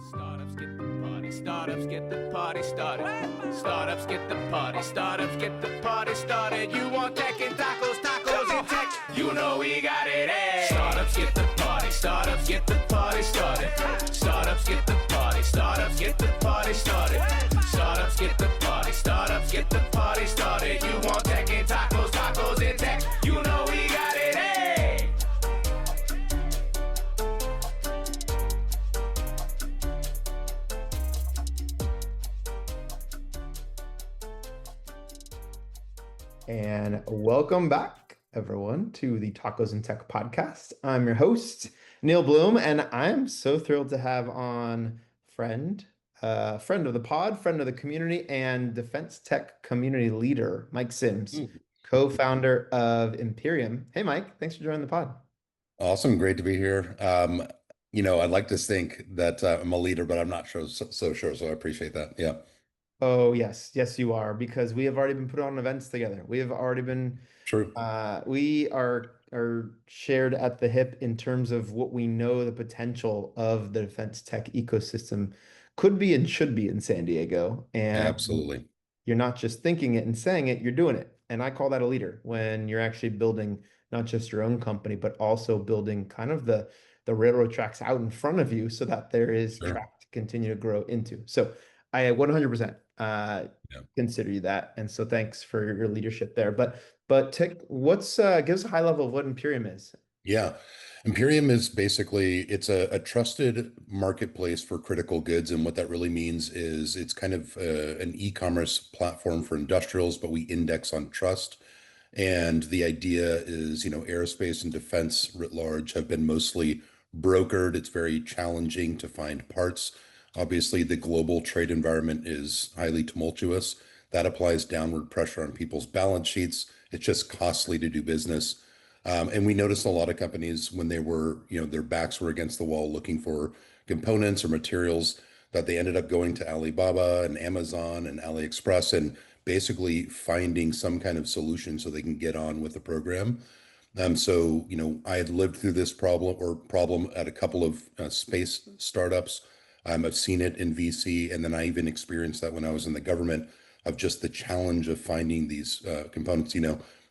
Startups get the party, startups get the party started. Startups get the party, startups get the party started. You want tech and tacos, tacos and tech, you know we got it, eh? Startups get the party, startups get the party started. Startups get the party, startups get the party started. Startups get the party, startups get the party started. You want tech and tacos, tacos and tech, you know we got it, eh? And welcome back, everyone, to the Tacos and Tech podcast. I'm your host, Neil Bloom, and I'm so thrilled to have on friend of the pod, friend of the community, and defense tech community leader, Mike Sims, co-founder of Imperium. Hey, Mike, thanks for joining the pod. Awesome. Great to be here. I'd like to think that I'm a leader, but I'm not so sure. So I appreciate that. Yeah, Oh, yes, yes, you are, because we have already been put on events together. We have already been true. we are shared at the hip in terms of what we know the potential of the defense tech ecosystem could be and should be in San Diego. And Absolutely. you're not just thinking it and saying it, you're doing it. And I call that a leader when you're actually building not just your own company, but also building kind of the railroad tracks out in front of you so that there is Sure. track to continue to grow into. So I 100% Yeah. consider you that. And so thanks for your leadership there. But Tick, give us a high level of what Imperium is. Yeah. Imperium is basically it's a trusted marketplace for critical goods, and what that really means is it's kind of an e-commerce platform for industrials, but we index on trust. And the idea is, aerospace and defense writ large have been mostly brokered. It's very challenging to find parts. Obviously, the global trade environment is highly tumultuous. That applies downward pressure on people's balance sheets. It's just costly to do business. And we noticed a lot of companies when they were, their backs were against the wall looking for components or materials that they ended up going to Alibaba and Amazon and AliExpress and basically finding some kind of solution so they can get on with the program. I had lived through this problem at a couple of space startups. I've seen it in VC, and then I even experienced that when I was in the government of just the challenge of finding these components.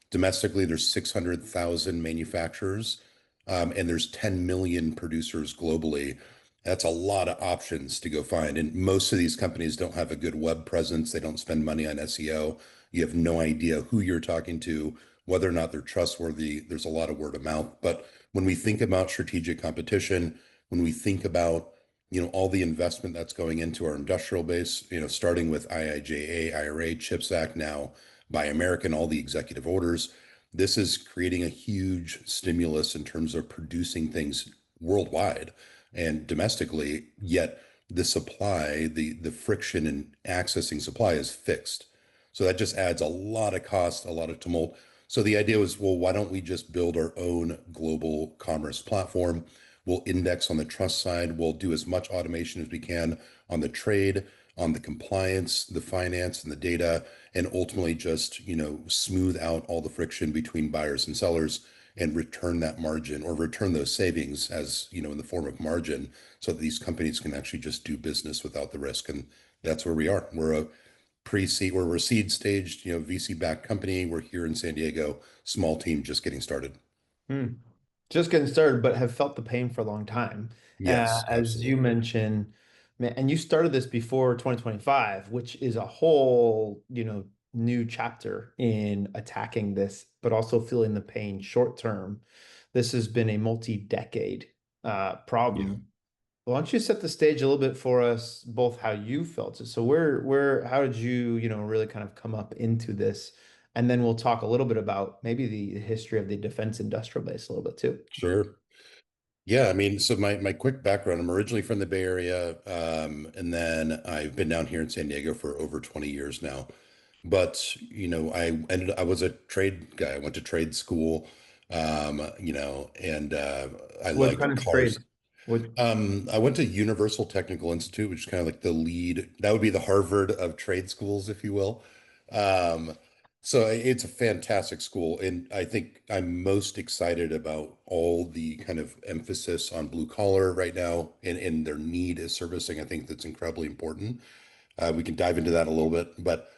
Domestically, there's 600,000 manufacturers, and there's 10 million producers globally. That's a lot of options to go find. And most of these companies don't have a good web presence. They don't spend money on SEO. You have no idea who you're talking to, whether or not they're trustworthy. There's a lot of word of mouth. But when we think about strategic competition, when we think about all the investment that's going into our industrial base, starting with IIJA, IRA, CHIPS Act, now Buy American, all the executive orders, this is creating a huge stimulus in terms of producing things worldwide and domestically, yet the supply, the friction in accessing supply is fixed. So that just adds a lot of cost, a lot of tumult. So the idea was, well, why don't we just build our own global commerce platform? We'll index on the trust side. We'll do as much automation as we can on the trade, on the compliance, the finance, and the data, and ultimately just, smooth out all the friction between buyers and sellers and return that margin or return those savings as, in the form of margin so that these companies can actually just do business without the risk. And that's where we are. We're a seed staged, VC backed company. We're here in San Diego, small team just getting started. Hmm. Just getting started, but have felt the pain for a long time. Yes, As you absolutely. mentioned, man, and you started this before 2025, which is a whole, new chapter in attacking this, but also feeling the pain short term. This has been a multi-decade Yeah. problem. Why don't you set the stage a little bit for us, both how you felt it. So how did you, really kind of come up into this? And then we'll talk a little bit about maybe the history of the defense industrial base a little bit too. Sure. Yeah, I mean, so my quick background, I'm originally from the Bay Area, and then I've been down here in San Diego for over 20 years now. But, I was a trade guy. I went to trade school, and I What liked kind of cars. trade? What I went to Universal Technical Institute, which is kind of like the lead, that would be the Harvard of trade schools, if you will. Um, So it's a fantastic school, and I think I'm most excited about all the kind of emphasis on blue collar right now and their need is servicing. I think that's incredibly important. We can dive into that a little bit, but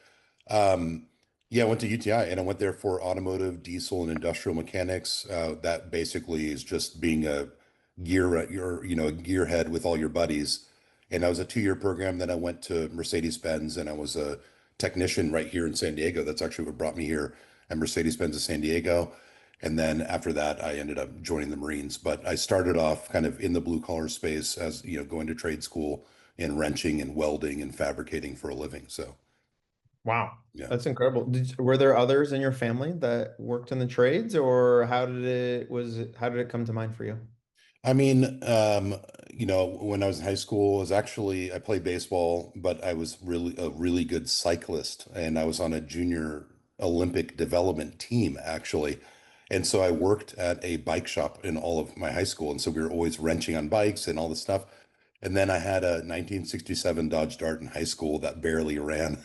um, yeah, I went to UTI and I went there for automotive, diesel, and industrial mechanics. That basically is just being a a gearhead with all your buddies. And I was a 2-year program. Then I went to Mercedes-Benz and I was a technician right here in San Diego. That's actually what brought me here at Mercedes-Benz of San Diego. And then after that, I ended up joining the Marines. But I started off kind of in the blue collar space as, going to trade school and wrenching and welding and fabricating for a living. So, Wow, yeah. that's incredible. Were there others in your family that worked in the trades, or how did it come to mind for you? I mean, when I was in high school, I played baseball, but I was really a really good cyclist, and I was on a junior Olympic development team actually. And so I worked at a bike shop in all of my high school, and so we were always wrenching on bikes and all this stuff. And then I had a 1967 Dodge Dart in high school that barely ran.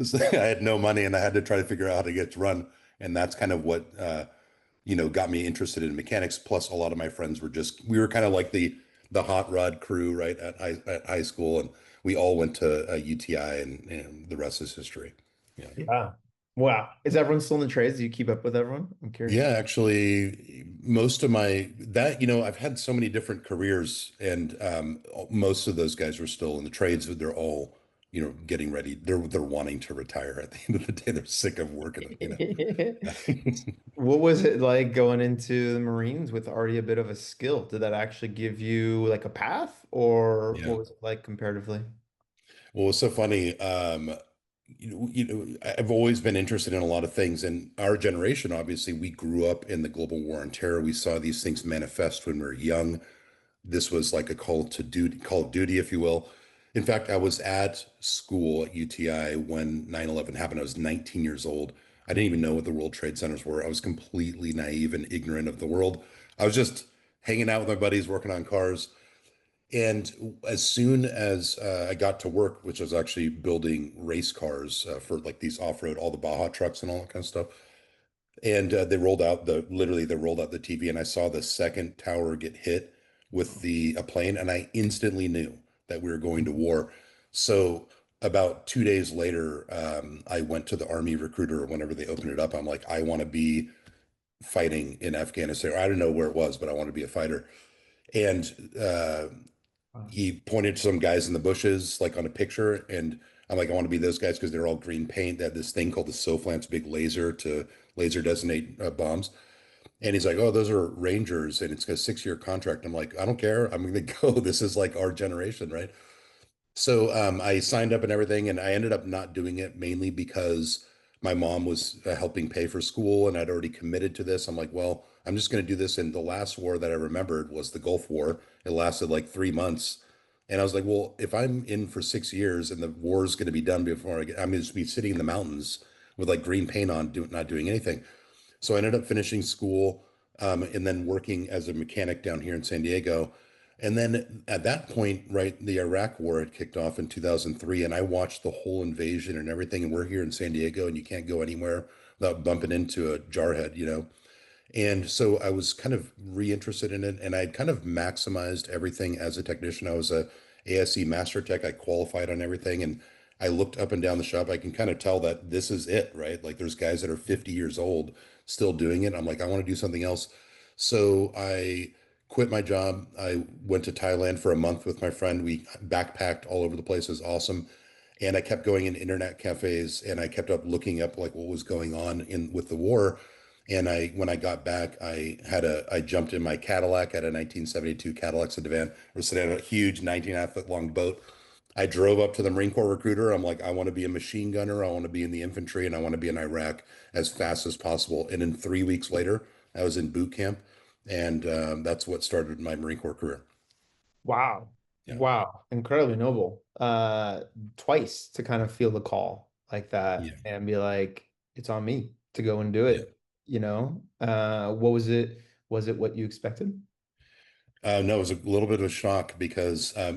So I had no money, and I had to try to figure out how to get it to run, and that's kind of what got me interested in mechanics. Plus, a lot of my friends we were kind of like the hot rod crew, right, at high school, and we all went to UTI, and the rest is history. Yeah. Yeah. Wow. Is everyone still in the trades? Do you keep up with everyone? I'm curious. Yeah, actually, most of my that, I've had so many different careers, and most of those guys are still in the trades. They're all, getting ready. They're wanting to retire at the end of the day. They're sick of working. What was it like going into the Marines with already a bit of a skill? Did that actually give you like a path, or Yeah. what was it like comparatively? Well, it's so funny. I've always been interested in a lot of things, and our generation, obviously, we grew up in the global war on terror. We saw these things manifest when we were young. This was like a call of duty, if you will. In fact, I was at school at UTI when 9/11 happened. I was 19 years old. I didn't even know what the World Trade Centers were. I was completely naive and ignorant of the world. I was just hanging out with my buddies, working on cars. And as soon as I got to work, which was actually building race cars for like these off-road, all the Baja trucks and all that kind of stuff. And they rolled out the TV, and I saw the second tower get hit with the a plane, and I instantly knew that we were going to war. So about 2 days later, I went to the Army recruiter whenever they opened it up. I'm like, I want to be fighting in Afghanistan. I don't know where it was, but I want to be a fighter. And Wow. he pointed to some guys in the bushes, like on a picture, and I'm like, I want to be those guys because they're all green paint. They had this thing called the SOFLANCE big laser to laser designate bombs. And he's like, oh, those are Rangers, and it's a 6-year contract. I'm like, I don't care. I'm going to go. This is like our generation, right? So I signed up and everything, and I ended up not doing it mainly because my mom was helping pay for school, and I'd already committed to this. I'm like, well, I'm just going to do this. And the last war that I remembered was the Gulf War. It lasted like 3 months, and I was like, well, if I'm in for 6 years and the war is going to be done before I'm going to be sitting in the mountains with like green paint on, not doing anything. So I ended up finishing school, and then working as a mechanic down here in San Diego. And then at that point, right, the Iraq War had kicked off in 2003, and I watched the whole invasion and everything. And we're here in San Diego, and you can't go anywhere without bumping into a jarhead. And so I was kind of reinterested in it, and I'd kind of maximized everything as a technician. I was a ASE master tech. I qualified on everything, and I looked up and down the shop. I can kind of tell that this is it, right? Like there's guys that are 50 years old still doing it. I'm like, I want to do something else. So I quit my job. I went to Thailand for a month with my friend. We backpacked all over the place. It was awesome. And I kept going in internet cafes, and I kept up looking up like what was going on in with the war. And when I got back, I jumped in my Cadillac at a 1972 Cadillac sedan. We're sitting on a huge 19.5 foot long boat. I drove up to the Marine Corps recruiter. I'm like, I want to be a machine gunner. I want to be in the infantry, and I want to be in Iraq as fast as possible. And then 3 weeks later, I was in boot camp, and that's what started my Marine Corps career. Wow. Yeah, Wow. Incredibly noble. Twice to kind of feel the call like that yeah, and be like, it's on me to go and do yeah. it, you know? What was it? Was it what you expected? No, it was a little bit of a shock because, I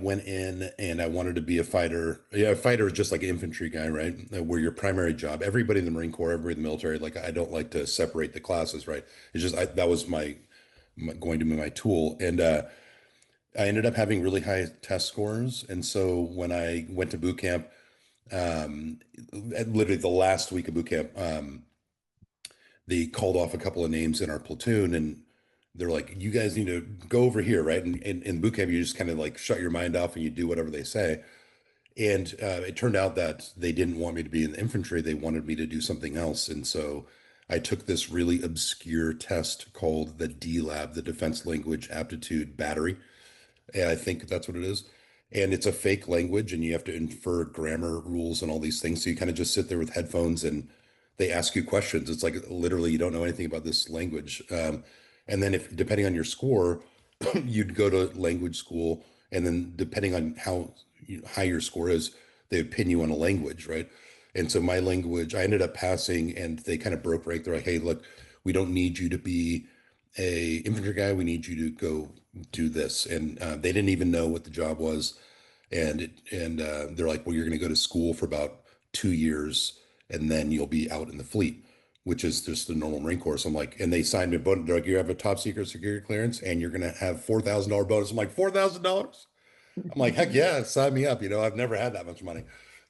went in and I wanted to be a fighter. Yeah, a fighter is just like an infantry guy, right? Where your primary job, everybody in the Marine Corps, everybody in the military, like I don't like to separate the classes, right? It's just that was going to be my tool. And I ended up having really high test scores. And so when I went to boot camp, literally the last week of boot camp, they called off a couple of names in our platoon and they're like, you guys need to go over here, right? And in boot camp, you just kind of like shut your mind off and you do whatever they say. And it turned out that they didn't want me to be in the infantry. They wanted me to do something else. And so I took this really obscure test called the D Lab, the Defense Language Aptitude Battery. And I think that's what it is. And it's a fake language, and you have to infer grammar rules and all these things. So you kind of just sit there with headphones and they ask you questions. It's like literally you don't know anything about this language. And then if depending on your score, you'd go to language school, and then depending on how high your score is, they would pin you on a language, right? And so my language, I ended up passing, and they kind of broke rank. They're like, "Hey, look, we don't need you to be a infantry guy. We need you to go do this." And they didn't even know what the job was, and they're like, "Well, you're going to go to school for about 2 years, and then you'll be out in the fleet." Which is just the normal Marine Corps. So I'm like, and they signed me a bonus. They're like, you have a top secret security clearance and you're gonna have $4,000 bonus. I'm like, $4,000? I'm like, heck yeah, sign me up. I've never had that much money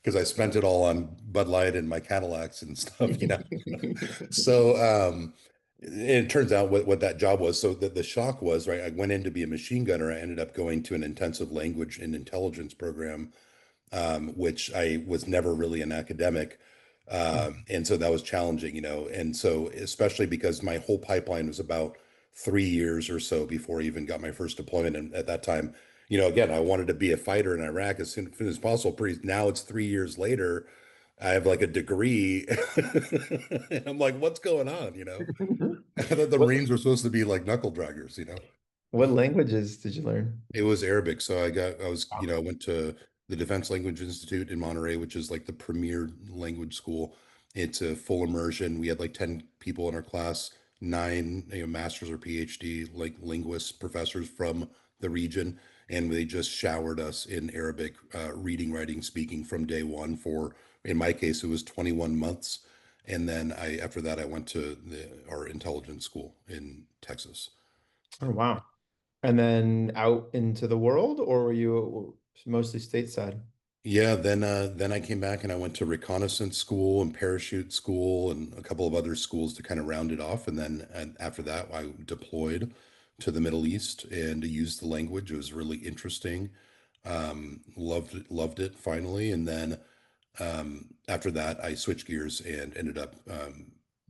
because I spent it all on Bud Light and my Cadillacs and stuff. So it turns out what that job was. So the shock was, right, I went in to be a machine gunner. I ended up going to an intensive language and intelligence program, which I was never really an academic. And so that was challenging, and so especially because my whole pipeline was about 3 years or so before I even got my first deployment. And at that time, again, I wanted to be a fighter in Iraq as soon as possible. Now it's 3 years later. I have like a degree. And I'm like, what's going on? I thought the What Marines were supposed to be like knuckle draggers. what languages did you learn? It was Arabic. So Wow. I went to the Defense Language Institute in Monterey, which is like the premier language school. It's a full immersion. We had like 10 people in our class, nine, masters or PhD, like linguists, professors from the region. And they just showered us in Arabic, reading, writing, speaking from day one for, in my case, it was 21 months. And then after that, I went to our intelligence school in Texas. Oh, wow. And then out into the world, or were you mostly stateside? Yeah, then I came back and I went to reconnaissance school and parachute school and a couple of other schools to kind of round it off. And after that, I deployed to the Middle East and used the language. It was really interesting. Loved it finally. And then after that, I switched gears and ended up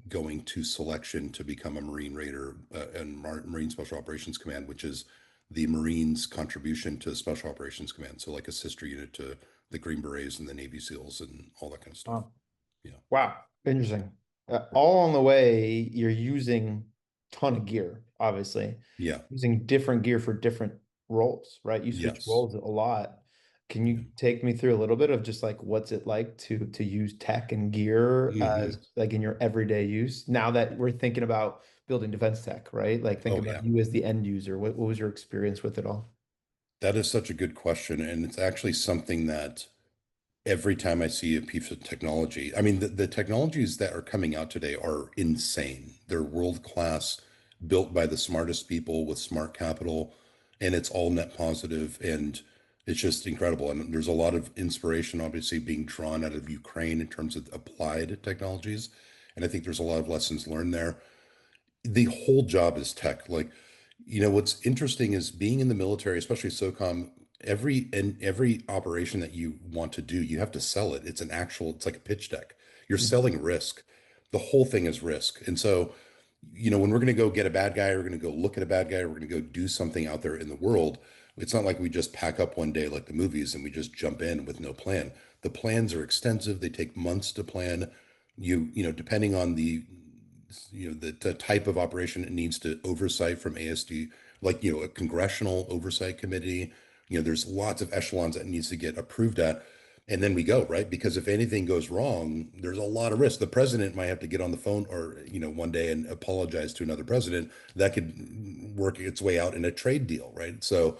going to selection to become a Marine Raider and Marine Special Operations Command, which is the Marines' contribution to Special Operations Command. So like a sister unit to the Green Berets and the Navy SEALs and all that kind of stuff. Wow. Yeah. Wow. Interesting. All on the way, you're using ton of gear, obviously, Yeah. using different gear for different roles, right? You switch Yes. roles a lot. Can Yeah. you take me through a little bit of just like what's it like to use tech and gear Hmm. as like in your everyday use? Now that we're thinking about building defense tech, right? Like think Oh, about yeah. you as the end user. What was your experience with it all? That is such a good question. And it's actually something that every time I see a piece of technology, I mean, the technologies that are coming out today are insane. They're world class, built by the smartest people with smart capital, and it's all net positive, and it's just incredible. And there's a lot of inspiration, obviously, being drawn out of Ukraine in terms of applied technologies. And I think there's a lot of lessons learned there. The whole job is tech. Like, what's interesting is being in the military, especially SOCOM, every operation that you want to do, you have to sell it. It's like a pitch deck. You're selling risk. The whole thing is risk. And so, when we're going to go get a bad guy, we're going to go look at a bad guy, we're going to go do something out there in the world. It's not like we just pack up one day like the movies and we just jump in with no plan. The plans are extensive. They take months to plan. Depending on the type of operation, it needs to oversight from ASD, like, a congressional oversight committee. There's lots of echelons that needs to get approved at. and then we go, right? Because if anything goes wrong, there's a lot of risk. The president might have to get on the phone or, one day and apologize to another president. That could work its way out in a trade deal, right? So,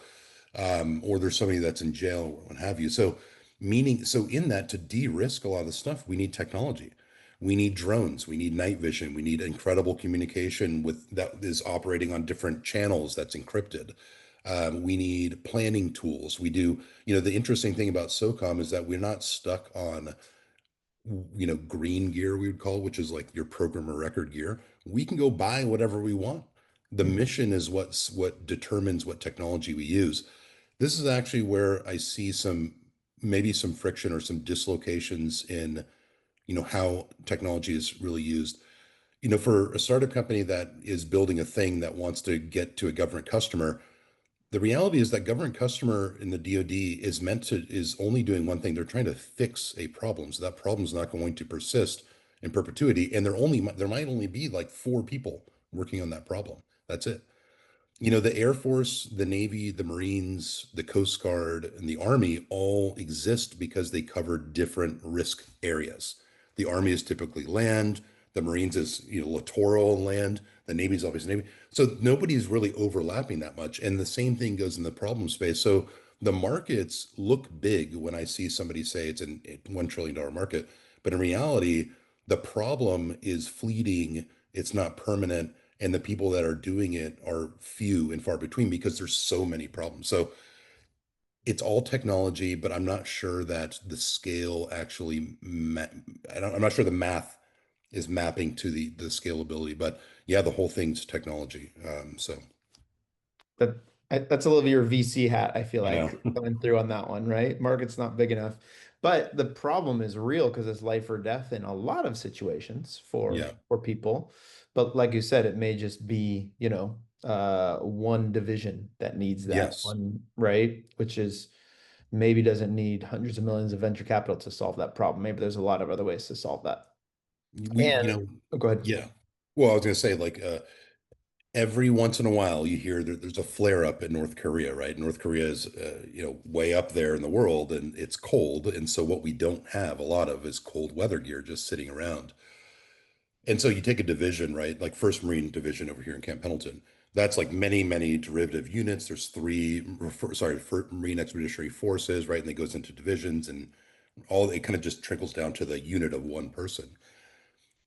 or there's somebody that's in jail or what have you. So in that, to de-risk a lot of the stuff, we need technology. We need drones, we need night vision, we need incredible communication with that is operating on different channels that's encrypted. We need planning tools. We do, the interesting thing about SOCOM is that we're not stuck on, green gear, we would call, which is like your programmer record gear. We can go buy whatever we want. The Mhm. mission is what determines what technology we use. This is actually where I see maybe some friction or some dislocations in, how technology is really used. For a startup company that is building a thing that wants to get to a government customer, the reality is that government customer in the DoD is only doing one thing. They're trying to fix a problem. So that problem is not going to persist in perpetuity. And there might only be like four people working on that problem. That's it. The Air Force, the Navy, the Marines, the Coast Guard, and the Army all exist because they cover different risk areas. The Army is typically land, the Marines is, littoral land, the Navy is obviously Navy. So nobody's really overlapping that much. And the same thing goes in the problem space. So the markets look big when I see somebody say it's a $1 trillion market, but in reality, the problem is fleeting, it's not permanent, and the people that are doing it are few and far between because there's so many problems. So it's all technology, but I'm not sure that the scale actually I'm not sure the math is mapping to the scalability, but yeah, the whole thing's technology. That that's a little of your VC hat, I feel I know. like, coming through on that one, right? Market's not big enough. But the problem is real because it's life or death in a lot of situations for Yeah. people. But like you said, it may just be, one division that needs that Yes. one, right? Which is maybe doesn't need hundreds of millions of venture capital to solve that problem. Maybe there's a lot of other ways to solve that. We, And oh, go ahead. yeah. Well, I was going to say, like, every once in a while you hear there's a flare up in North Korea, right? North Korea is, way up there in the world and it's cold. And so what we don't have a lot of is cold weather gear just sitting around. And so you take a division, right? Like First Marine Division over here in Camp Pendleton. That's like many, many derivative units. There's Marine Expeditionary Forces, right? And it goes into divisions and it kind of just trickles down to the unit of one person.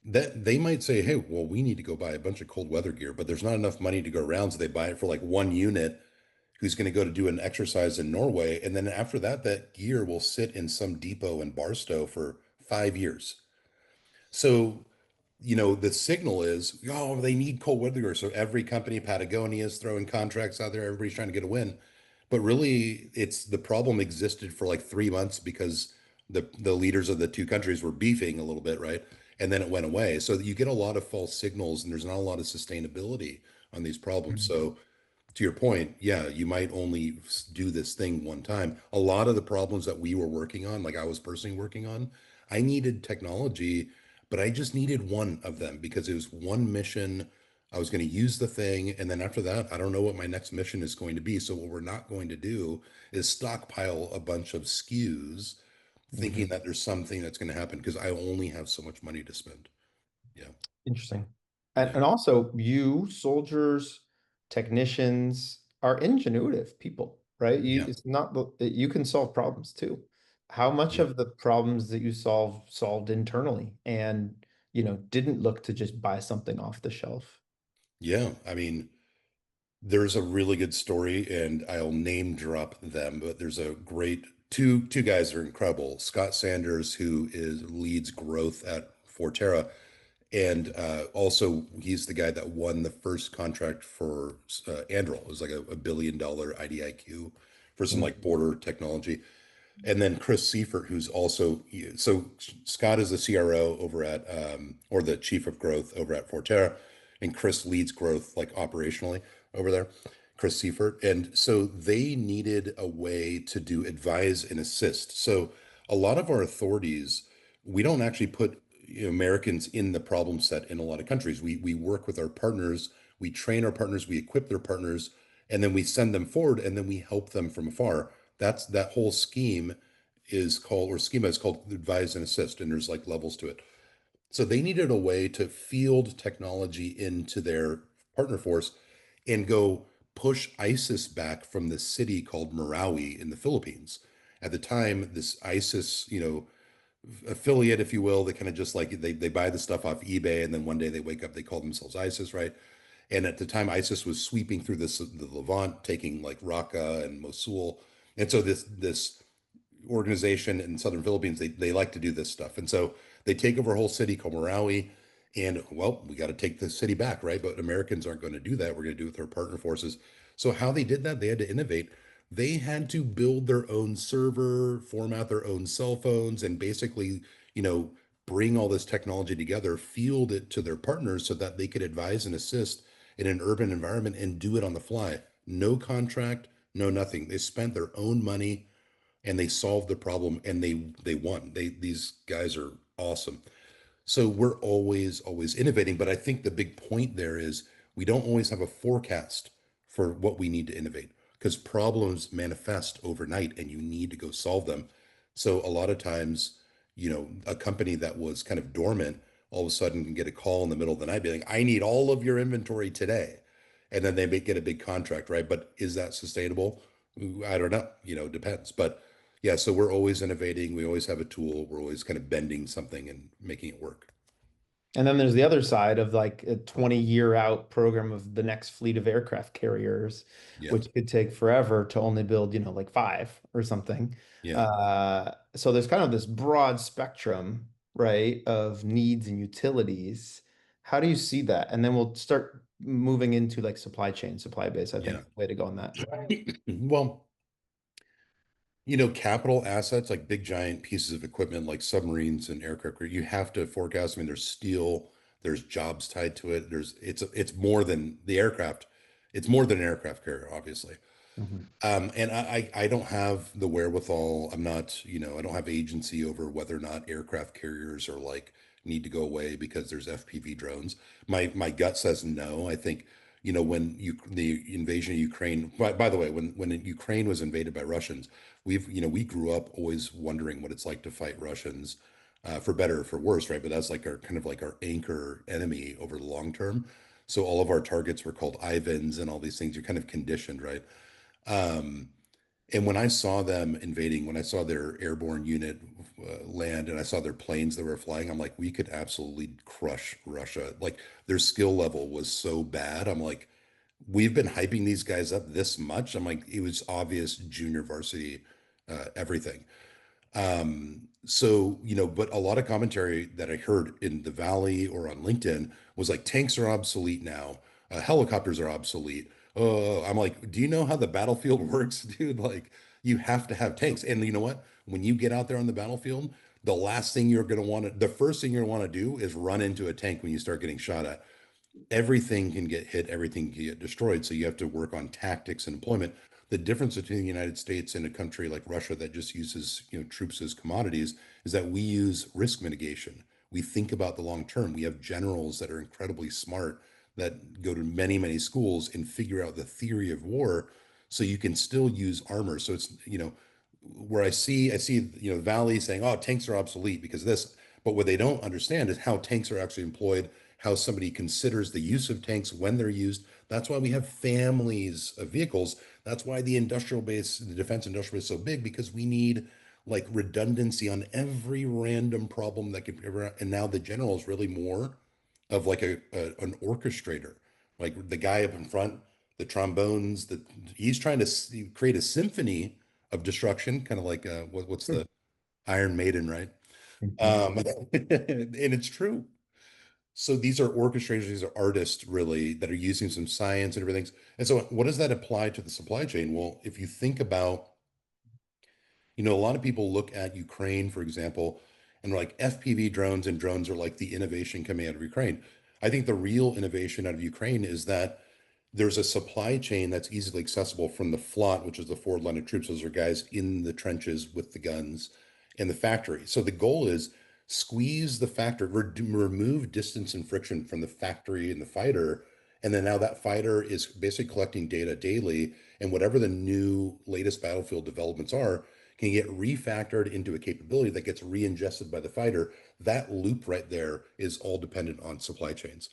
That they might say, hey, well, we need to go buy a bunch of cold weather gear, but there's not enough money to go around. So they buy it for like one unit who's going to go to do an exercise in Norway. And then after that, that gear will sit in some depot in Barstow for 5 years. So the signal is, oh, they need cold weather gear. So every company, Patagonia is throwing contracts out there. Everybody's trying to get a win. But really, it's the problem existed for like 3 months because the leaders of the two countries were beefing a little bit, right? And then it went away. So you get a lot of false signals, and there's not a lot of sustainability on these problems. Mhm. So to your point, yeah, you might only do this thing one time. A lot of the problems that we were working on, like I was personally working on, I needed technology, but I just needed one of them because it was one mission. I was going to use the thing. And then after that, I don't know what my next mission is going to be. So, what we're not going to do is stockpile a bunch of SKUs thinking Mhm. that there's something that's going to happen because I only have so much money to spend. Yeah. Interesting. Yeah. And also, you soldiers, technicians are ingenuitive people, right? Yeah. It's not you can solve problems too. How much Yeah. of the problems that you solved internally and, didn't look to just buy something off the shelf? Yeah. I mean, there's a really good story, and I'll name drop them, but there's a great two guys are incredible. Scott Sanders, who leads growth at Forterra, and also he's the guy that won the first contract for Anduril. It was like a $1 billion IDIQ for some like Mhm. border technology. And then Chris Seifert, who's also so Scott is the CRO over at or the chief of growth over at Forterra, and Chris leads growth like operationally over there. Chris Seifert, and so they needed a way to do advise and assist. So a lot of our authorities, we don't actually put Americans in the problem set in a lot of countries. We work with our partners, we train our partners, we equip their partners, and then we send them forward, and then we help them from afar. That whole scheme is called, or schema is called advise and assist, and there's like levels to it. So they needed a way to field technology into their partner force and go push ISIS back from the city called Marawi in the Philippines. At the time, this ISIS, affiliate, if you will, they kind of just like they buy the stuff off eBay, and then one day they wake up, they call themselves ISIS, right? And at the time, ISIS was sweeping through the Levant, taking like Raqqa and Mosul. And so this organization in southern Philippines, they like to do this stuff. And so they take over a whole city called Marawi. And well, we got to take the city back, right? But Americans aren't going to do that. We're going to do it with our partner forces. So how they did that, they had to innovate. They had to build their own server, format their own cell phones, and basically, you know, bring all this technology together, field it to their partners so that they could advise and assist in an urban environment and do it on the fly. No contract, no nothing. They spent their own money and they solved the problem, and they won. These guys are awesome. So we're always innovating, but I think the big point there is we don't always have a forecast for what we need to innovate, because problems manifest overnight and you need to go solve them. So a lot of times, a company that was kind of dormant all of a sudden can get a call in the middle of the night being like, I need all of your inventory today. And then they may get a big contract, right? But is that sustainable? I don't know, depends. But yeah, so we're always innovating. We always have a tool. We're always kind of bending something and making it work. And then there's the other side of like a 20-year out program of the next fleet of aircraft carriers, Yeah. which could take forever to only build, like five or something. Yeah. So there's kind of this broad spectrum, right, of needs and utilities. How do you see that? And then we'll start moving into like supply chain, supply base, I think, Yeah. is the way to go on that. Well, capital assets like big giant pieces of equipment like submarines and aircraft, you have to forecast. I mean, there's steel, there's jobs tied to it. It's more than the aircraft. It's more than an aircraft carrier, obviously. Mhm. And I don't have the wherewithal. I'm not, I don't have agency over whether or not aircraft carriers are like need to go away because there's FPV drones. My gut says no. I think, when the invasion of Ukraine, by the way, when Ukraine was invaded by Russians, we grew up always wondering what it's like to fight Russians, for better or for worse, right? But that's like our kind of like our anchor enemy over the long term. So all of our targets were called Ivans and all these things. You're kind of conditioned, right? Um, and when I saw them invading, when I saw their airborne unit land and I saw their planes that were flying, I'm like, we could absolutely crush Russia. Like their skill level was so bad. I'm like, we've been hyping these guys up this much. I'm like, it was obvious junior varsity, everything. So, but a lot of commentary that I heard in the Valley or on LinkedIn was like, tanks are obsolete now. Helicopters are obsolete. Oh, I'm like, do you know how the battlefield works, dude? Like, you have to have tanks. And you know what? When you get out there on the battlefield, the first thing you're going to want to do is run into a tank when you start getting shot at. Everything can get hit, everything can get destroyed. So you have to work on tactics and employment. The difference between the United States and a country like Russia that just uses, troops as commodities is that we use risk mitigation. We think about the long term. We have generals that are incredibly smart that go to many, many schools and figure out the theory of war so you can still use armor. So it's, where I see, Valley saying, oh, tanks are obsolete because of this. But what they don't understand is how tanks are actually employed, how somebody considers the use of tanks when they're used. That's why we have families of vehicles. That's why the industrial base, the defense industrial base is so big, because we need like redundancy on every random problem that could ever. And now the general is really more of like an orchestrator, like the guy up in front, the trombones, he's trying to create a symphony of destruction, kind of like what's the Iron Maiden, right? Mhm. And it's true. So these are orchestrators, these are artists really that are using some science and everything. And so what does that apply to the supply chain? Well, if you think about, a lot of people look at Ukraine, for example, and they're like FPV drones and drones are like the innovation coming out of Ukraine. I think the real innovation out of Ukraine is that there's a supply chain that's easily accessible from the FLOT, which is the forward line of troops. Those are guys in the trenches with the guns and the factory. So the goal is squeeze the factory, remove distance and friction from the factory and the fighter. And then now that fighter is basically collecting data daily. And whatever the new latest battlefield developments are, can get refactored into a capability that gets re-ingested by the fighter. That loop right there is all dependent on supply chains.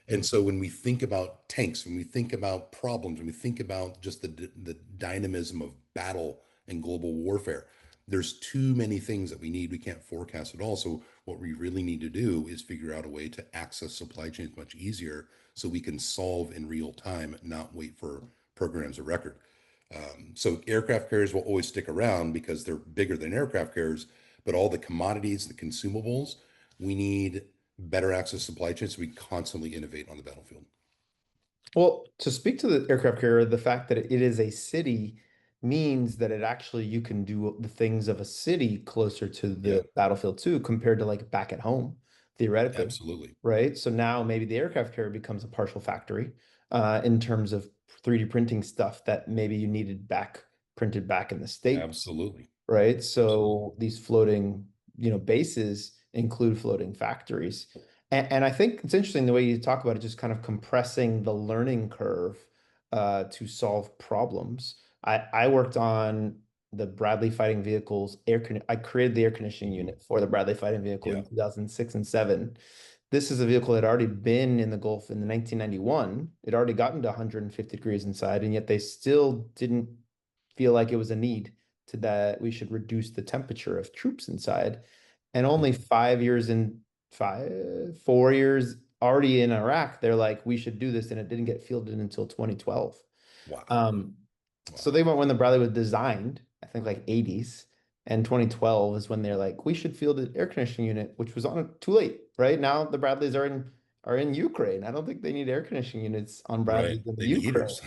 And so when we think about tanks, when we think about problems, when we think about just the dynamism of battle and global warfare, there's too many things that we need. We can't forecast it all. So what we really need to do is figure out a way to access supply chains much easier so we can solve in real time, not wait for programs of record. So aircraft carriers will always stick around because they're bigger than aircraft carriers, but all the commodities, the consumables, we need better access to supply chains so we constantly innovate on the battlefield. Well, to speak to the aircraft carrier, the fact that it is a city means that it actually you can do the things of a city closer to Yeah, the battlefield too, compared to like back at home, theoretically, absolutely. right? So now maybe the aircraft carrier becomes a partial factory in terms of 3D printing stuff that maybe you needed back printed back in the States, Absolutely. right? Absolutely. So these floating, bases include floating factories. And I think it's interesting the way you talk about it, just kind of compressing the learning curve to solve problems. I worked on the Bradley Fighting Vehicles I created the air conditioning Mhm. unit for the Bradley Fighting Vehicle Yeah. in 2006 and 7. This is a vehicle that had already been in the Gulf in 1991. It already gotten to 150 degrees inside, and yet they still didn't feel like it was a need to that we should reduce the temperature of troops inside. And only Mhm. 5 years in 4 years already in Iraq, they're like, we should do this, and it didn't get fielded until 2012. Wow. Um, so Wow. they went when the Bradley was designed, I think like 80s, and 2012 is when they're like, we should field an air conditioning unit, which was on too late. Right now, the Bradleys are in Ukraine. I don't think they need air conditioning units on Right. Bradleys in the They need Ukraine. heaters.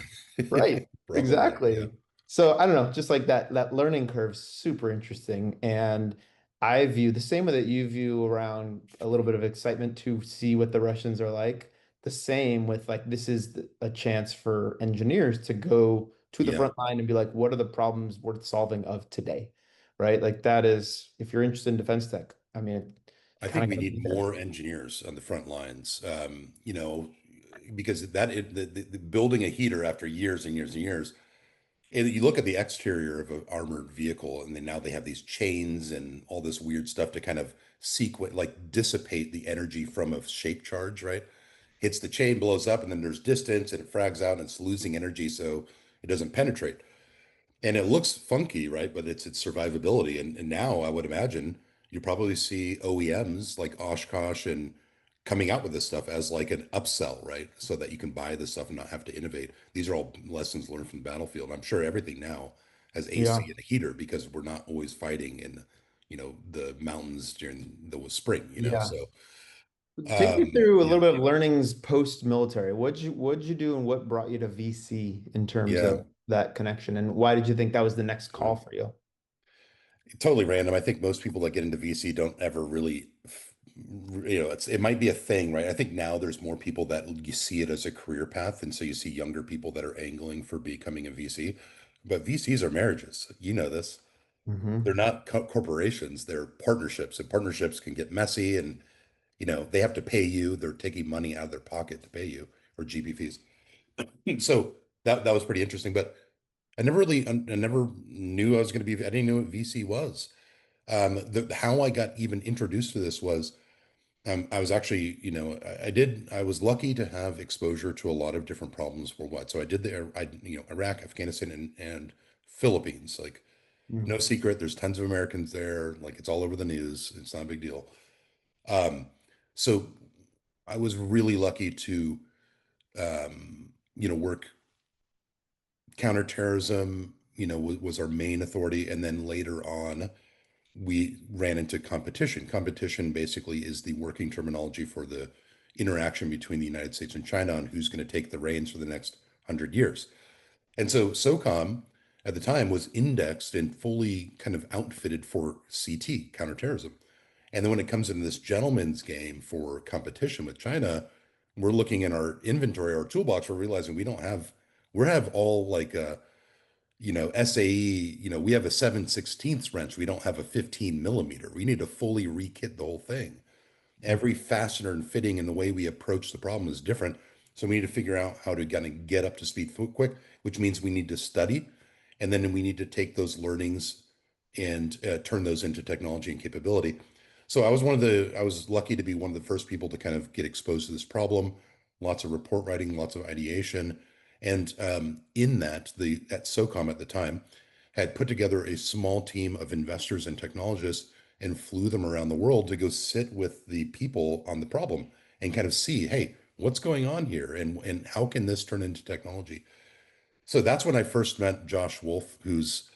Right. Probably. Yeah. Exactly. So I don't know, just like that learning curve, super interesting. And I view the same way that you view around a little bit of excitement to see what the Russians are like, the same with like this is a chance for engineers to go to the Yeah. front line and be like, what are the problems worth solving of today? Right? Like that is, if you're interested in defense tech, I mean, I kind think of we got to need be there. more engineers on the front lines. Because the building a heater after years and years and years. And you look at the exterior of an armored vehicle, and then now they have these chains and all this weird stuff to kind of like dissipate the energy from a shape charge, right? Hits the chain, blows up, and then there's distance, and it frags out, and it's losing energy, so it doesn't penetrate. And it looks funky, right? But it's survivability. And now I would imagine you probably see OEMs like Oshkosh and coming out with this stuff as like an upsell, right? So that you can buy this stuff and not have to innovate. These are all lessons learned from the battlefield. I'm sure everything now has AC Yeah. and a heater because we're not always fighting in, the mountains during the spring, Yeah. So Take me through a yeah, little bit of learnings post-military. What'd you do and what brought you to VC in terms yeah. of that connection? And why did you think that was the next call for you? Totally random. I think most people that get into VC don't ever really, it might be a thing, right? I think now there's more people that you see it as a career path. And so you see younger people that are angling for becoming a VC. But VCs are marriages. You know this. They're Hmm. not corporations, they're partnerships. And partnerships can get messy and, they have to pay you. They're taking money out of their pocket to pay you or GP fees. So that was pretty interesting. But I never knew I was going to be, I didn't know what VC was. How I got even introduced to this was I was actually, I was lucky to have exposure to a lot of different problems worldwide. So I did Iraq, Afghanistan, and Philippines. Like, no secret, there's tons of Americans there. Like, it's all over the news. It's not a big deal. Um, so I was really lucky to, work counterterrorism, was our main authority. And then later on, we ran into competition. Competition basically is the working terminology for the interaction between the United States and China on who's going to take the reins for the next 100 years. And so SOCOM at the time was indexed and fully kind of outfitted for CT, counterterrorism. And then when it comes into this gentleman's game for competition with China, we're looking in our inventory, our toolbox, we're realizing we have all like SAE, we have a 7/16 wrench. We don't have a 15 millimeter. We need to fully rekit the whole thing. Every fastener and fitting and the way we approach the problem is different. So we need to figure out how to kind of get up to speed quick, which means we need to study. And then we need to take those learnings and turn those into technology and capability. So I was lucky to be one of the first people to kind of get exposed to this problem. Lots of report writing, lots of ideation, and in that, the at SOCOM at the time had put together a small team of investors and technologists and flew them around the world to go sit with the people on the problem and kind of see, hey, what's going on here, and how can this turn into technology? So that's when I first met Josh Wolf, who's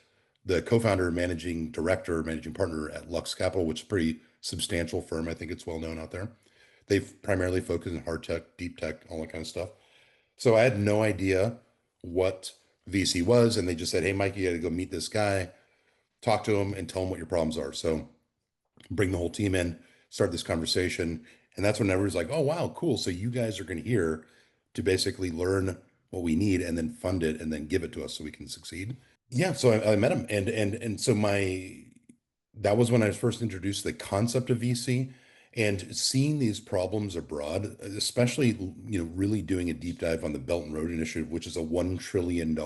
the co-founder, managing director, managing partner at Lux Capital, which is a pretty substantial firm. I think it's well known out there. They've primarily focused on hard tech, deep tech, all that kind of stuff. So I had no idea what VC was, and they just said, "Hey, Mike, you got to go meet this guy, talk to him, and tell him what your problems are." So bring the whole team in, start this conversation, and that's when everyone's like, "Oh, wow, cool! So you guys are going to here to basically learn what we need, and then fund it, and then give it to us so we can succeed." Yeah, so I met him, and so my that was when I was first introduced to the concept of VC, and seeing these problems abroad, especially really doing a deep dive on the Belt and Road Initiative, which is a $1 trillion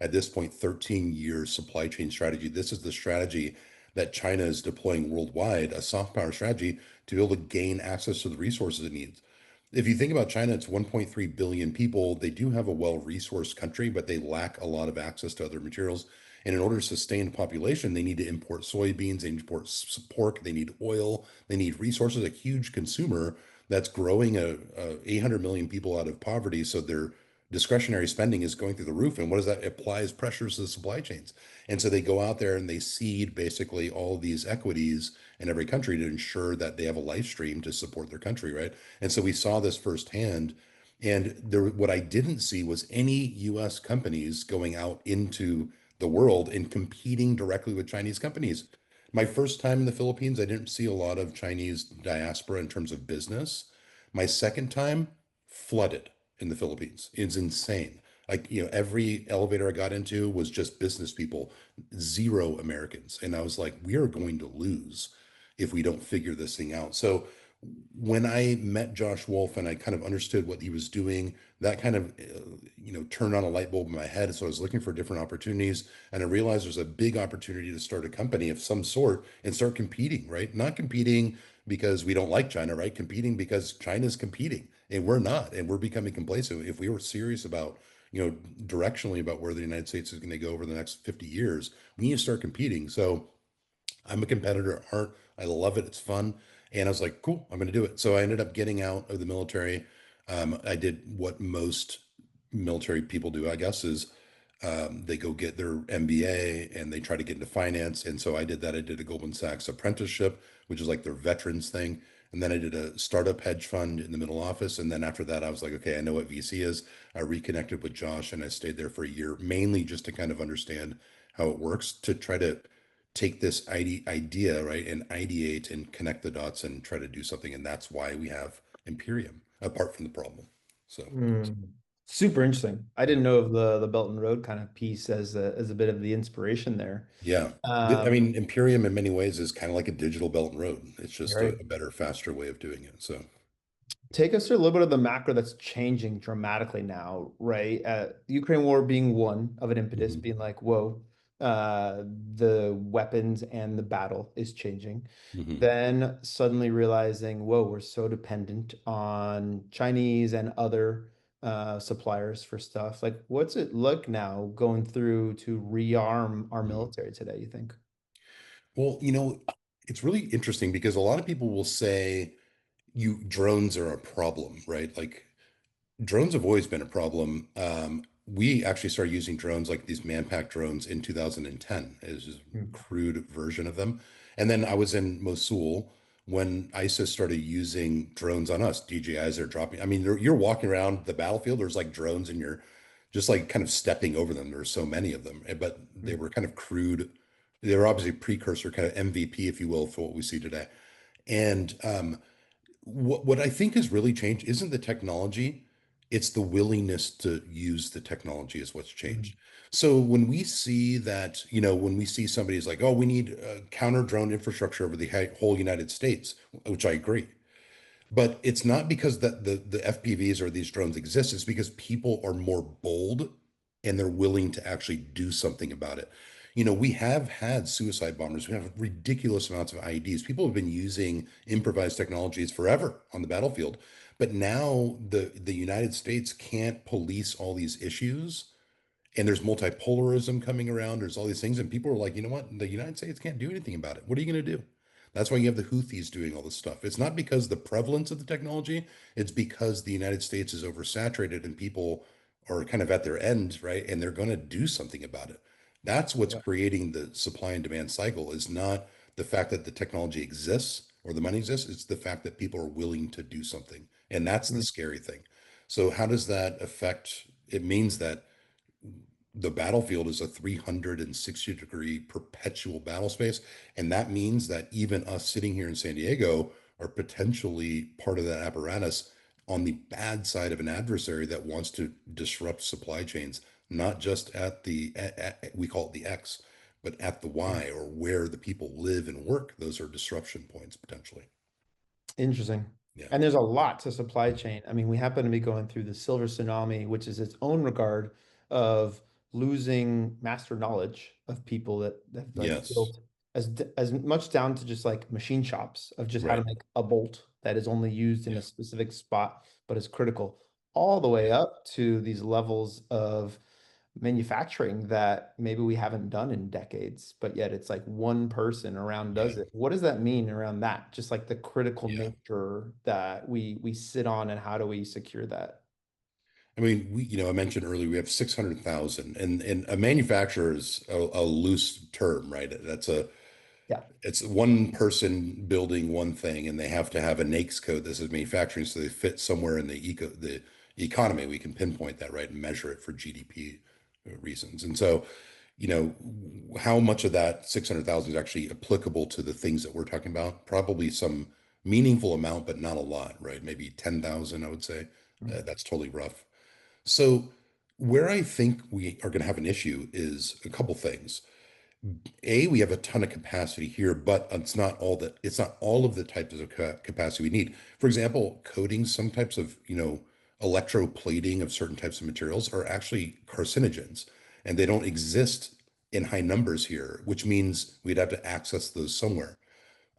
at this point 13-year supply chain strategy. This is the strategy that China is deploying worldwide, a soft power strategy to be able to gain access to the resources it needs. If you think about China, it's 1.3 billion people. They do have a well-resourced country, but they lack a lot of access to other materials. And in order to sustain the population, they need to import soybeans, they need to import pork, they need oil, they need resources. A huge consumer that's growing a 800 million people out of poverty. So their discretionary spending is going through the roof. And what does that applies pressures to the supply chains? And so they go out there and they seed basically all of these equities in every country to ensure that they have a life stream to support their country, right? And so we saw this firsthand. And there, what I didn't see was any US companies going out into the world and competing directly with Chinese companies. My first time in the Philippines, I didn't see a lot of Chinese diaspora in terms of business. My second time, flooded in the Philippines. It's insane. Like, every elevator I got into was just business people, zero Americans. And I was like, we are going to lose if we don't figure this thing out. So when I met Josh Wolf and I kind of understood what he was doing, that kind of, turned on a light bulb in my head. So I was looking for different opportunities, and I realized there's a big opportunity to start a company of some sort and start competing, right? Not competing because we don't like China, right? Competing because China's competing and we're not, and we're becoming complacent. If we were serious about, directionally about where the United States is going to go over the next 50 years, we need to start competing. So I'm a competitor at heart. I love it. It's fun. And I was like, cool, I'm going to do it. So I ended up getting out of the military. I did what most military people do, I guess, is they go get their MBA and they try to get into finance. And so I did that. I did a Goldman Sachs apprenticeship, which is like their veterans thing. And then I did a startup hedge fund in the middle office. And then after that, I was like, okay, I know what VC is. I reconnected with Josh and I stayed there for a year, mainly just to kind of understand how it works, to try to take this idea, right, and ideate and connect the dots and try to do something. And that's why we have Imperium, apart from the problem. So, Mm. Super interesting. I didn't know of the Belt and Road kind of piece as a bit of the inspiration there. yeah. I Um, mean, Imperium in many ways is kind of like a digital Belt and Road. It's just right. a better, faster way of doing it. So, Take us through a little bit of the macro that's changing dramatically now, right? The Ukraine war being one of an impetus, mhm, being like, whoa, the weapons and the battle is changing. mhm. Then suddenly realizing, whoa, we're so dependent on Chinese and other suppliers for stuff. Like, what's it look now going through to rearm our Mhm. military today, you think? Well, it's really interesting because a lot of people will say you drones are a problem, right? Like drones have always been a problem. We actually started using drones like these manpack drones in 2010 as a Mm, crude version of them. And then I was in Mosul when ISIS started using drones on us. DJIs are dropping. I mean, you're walking around the battlefield, there's like drones and you're just like kind of stepping over them. There's so many of them, but they mm, were kind of crude. They were obviously precursor, kind of MVP, if you will, for what we see today. And what I think has really changed isn't the technology, it's the willingness to use the technology is what's mm, changed. So when we see that, when we see somebody's like, oh, we need counter drone infrastructure over the whole United States, which I agree. But it's not because that the FPVs or these drones exist, it's because people are more bold and they're willing to actually do something about it. We have had suicide bombers. We have ridiculous amounts of IEDs. People have been using improvised technologies forever on the battlefield. But now the United States can't police all these issues, and there's multipolarism coming around. There's all these things, and people are like, you know what? The United States can't do anything about it. What are you going to do? That's why you have the Houthis doing all this stuff. It's not because of the prevalence of the technology, it's because the United States is oversaturated and people are kind of at their end, right? And they're going to do something about it. That's what's Yeah. creating the supply and demand cycle, is not the fact that the technology exists or the money exists, it's the fact that people are willing to do something. And that's the Mm. scary thing. So how does that affect? It means that the battlefield is a 360-degree perpetual battle space. And that means that even us sitting here in San Diego are potentially part of that apparatus on the bad side of an adversary that wants to disrupt supply chains, not just at we call it the X, but at the Yeah. Y, or where the people live and work. Those are disruption points potentially. Interesting. Yeah. And there's a lot to supply chain. I mean, we happen to be going through the silver tsunami, which is its own regard of losing master knowledge of people that like Yes. built as much down to just like machine shops of just how to Right. make a bolt that is only used in Yeah. a specific spot, but is critical, all the way Yeah. up to these levels of manufacturing that maybe we haven't done in decades, but yet it's like one person around Yeah. does it. What does that mean around that? Just like the critical Yeah. nature that we sit on, and how do we secure that? I mean, I mentioned earlier we have 600,000, and a manufacturer is a loose term, right? Yeah. It's one person building one thing, and they have to have a NAICS code. This is manufacturing, so they fit somewhere in the economy. We can pinpoint that, right, and measure it for GDP reasons. And so, how much of that 600,000 is actually applicable to the things that we're talking about? Probably some meaningful amount, but not a lot, right? Maybe 10,000, I would say. Mm. That's totally rough. So, where I think we are going to have an issue is a couple things. We have a ton of capacity here, but it's not all of the types of capacity we need. For example, coating some types of, electroplating of certain types of materials are actually carcinogens, and they don't exist in high numbers here, which means we'd have to access those somewhere.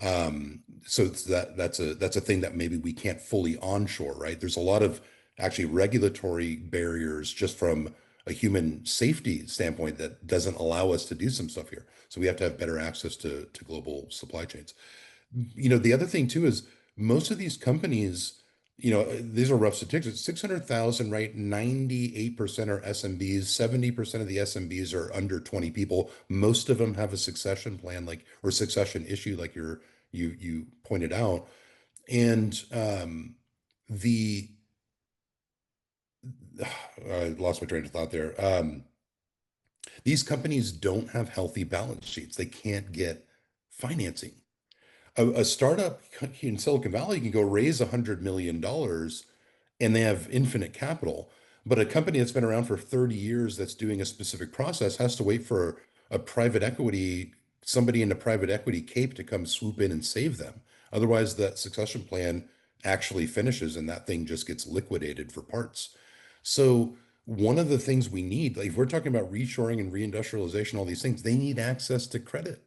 So that's a thing that maybe we can't fully onshore, right? There's a lot of actually regulatory barriers just from a human safety standpoint that doesn't allow us to do some stuff here. So we have to have better access to global supply chains. The other thing too is most of these companies, these are rough statistics, 600,000, right? 98% are SMBs, 70% of the SMBs are under 20 people. Most of them have a succession plan, or succession issue, like you pointed out. And the I lost my train of thought there. These companies don't have healthy balance sheets. They can't get financing. A startup in Silicon Valley can go raise $100 million and they have infinite capital. But a company that's been around for 30 years that's doing a specific process has to wait for somebody in a private equity cape to come swoop in and save them. Otherwise, that succession plan actually finishes and that thing just gets liquidated for parts. So, one of the things we need, like if we're talking about reshoring and reindustrialization, all these things, they need access to credit,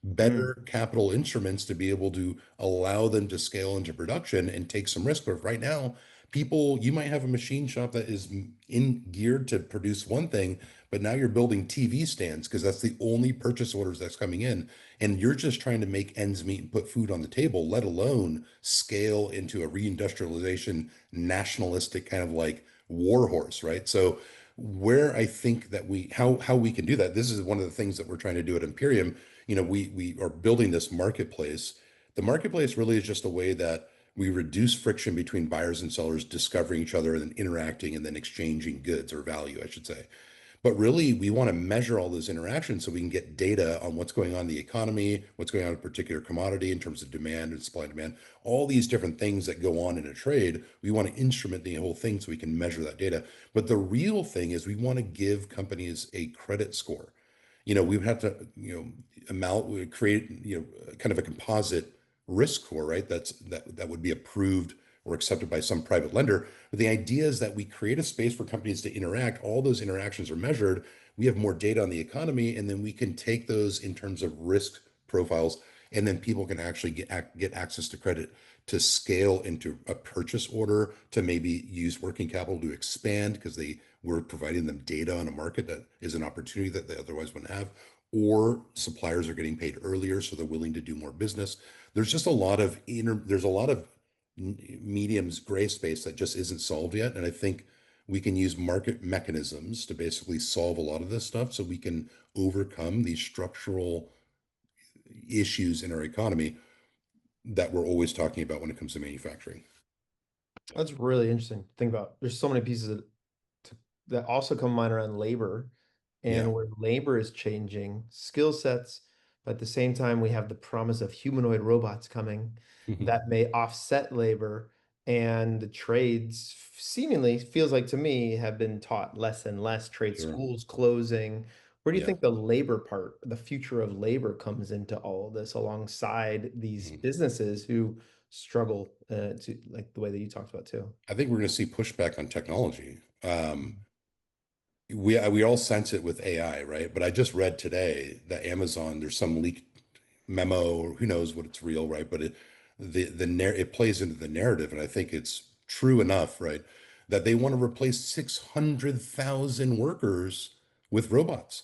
Mm. better capital instruments to be able to allow them to scale into production and take some risk. But right now, you might have a machine shop that is in geared to produce one thing, but now you're building TV stands because that's the only purchase orders that's coming in. And you're just trying to make ends meet and put food on the table, let alone scale into a reindustrialization, nationalistic kind of like war horse, right? So where I think that how we can do that, this is one of the things that we're trying to do at Imperium. We are building this marketplace. The marketplace really is just a way that we reduce friction between buyers and sellers discovering each other and then interacting and then exchanging goods, or value, I should say. But really, we want to measure all those interactions so we can get data on what's going on in the economy, what's going on in a particular commodity in terms of demand and supply and demand, all these different things that go on in a trade. We want to instrument the whole thing so we can measure that data. But the real thing is we want to give companies a credit score. We would have to, create, kind of a composite risk score, right? That would be approved or accepted by some private lender. But the idea is that we create a space for companies to interact. All those interactions are measured. we have more data on the economy, and then we can take those in terms of risk profiles, and then people can actually get access to credit to scale into a purchase order, to maybe use working capital to expand because we're providing them data on a market that is an opportunity that they otherwise wouldn't have, or suppliers are getting paid earlier, so they're willing to do more business. There's just a lot of there's a lot of mediums gray space that just isn't solved yet. And I think we can use market mechanisms to basically solve a lot of this stuff so we can overcome these structural issues in our economy that we're always talking about when it comes to manufacturing. That's really interesting to think about. There's so many pieces that also come to mind around labor Yeah. and where labor is changing skill sets. But at the same time, we have the promise of humanoid robots coming Mhm. that may offset labor. And the trades seemingly feels like to me have been taught less and less, trade Sure. schools closing. Where do you Yeah. think the labor part, the future of labor comes into all of this alongside these Mhm. businesses who struggle to like the way that you talked about too? I think we're going to see pushback on technology. We all sense it with AI, right? But I just read today that Amazon, there's some leaked memo, or who knows what it's real, right? But it plays into the narrative, and I think it's true enough, right? That they want to replace 600,000 workers with robots.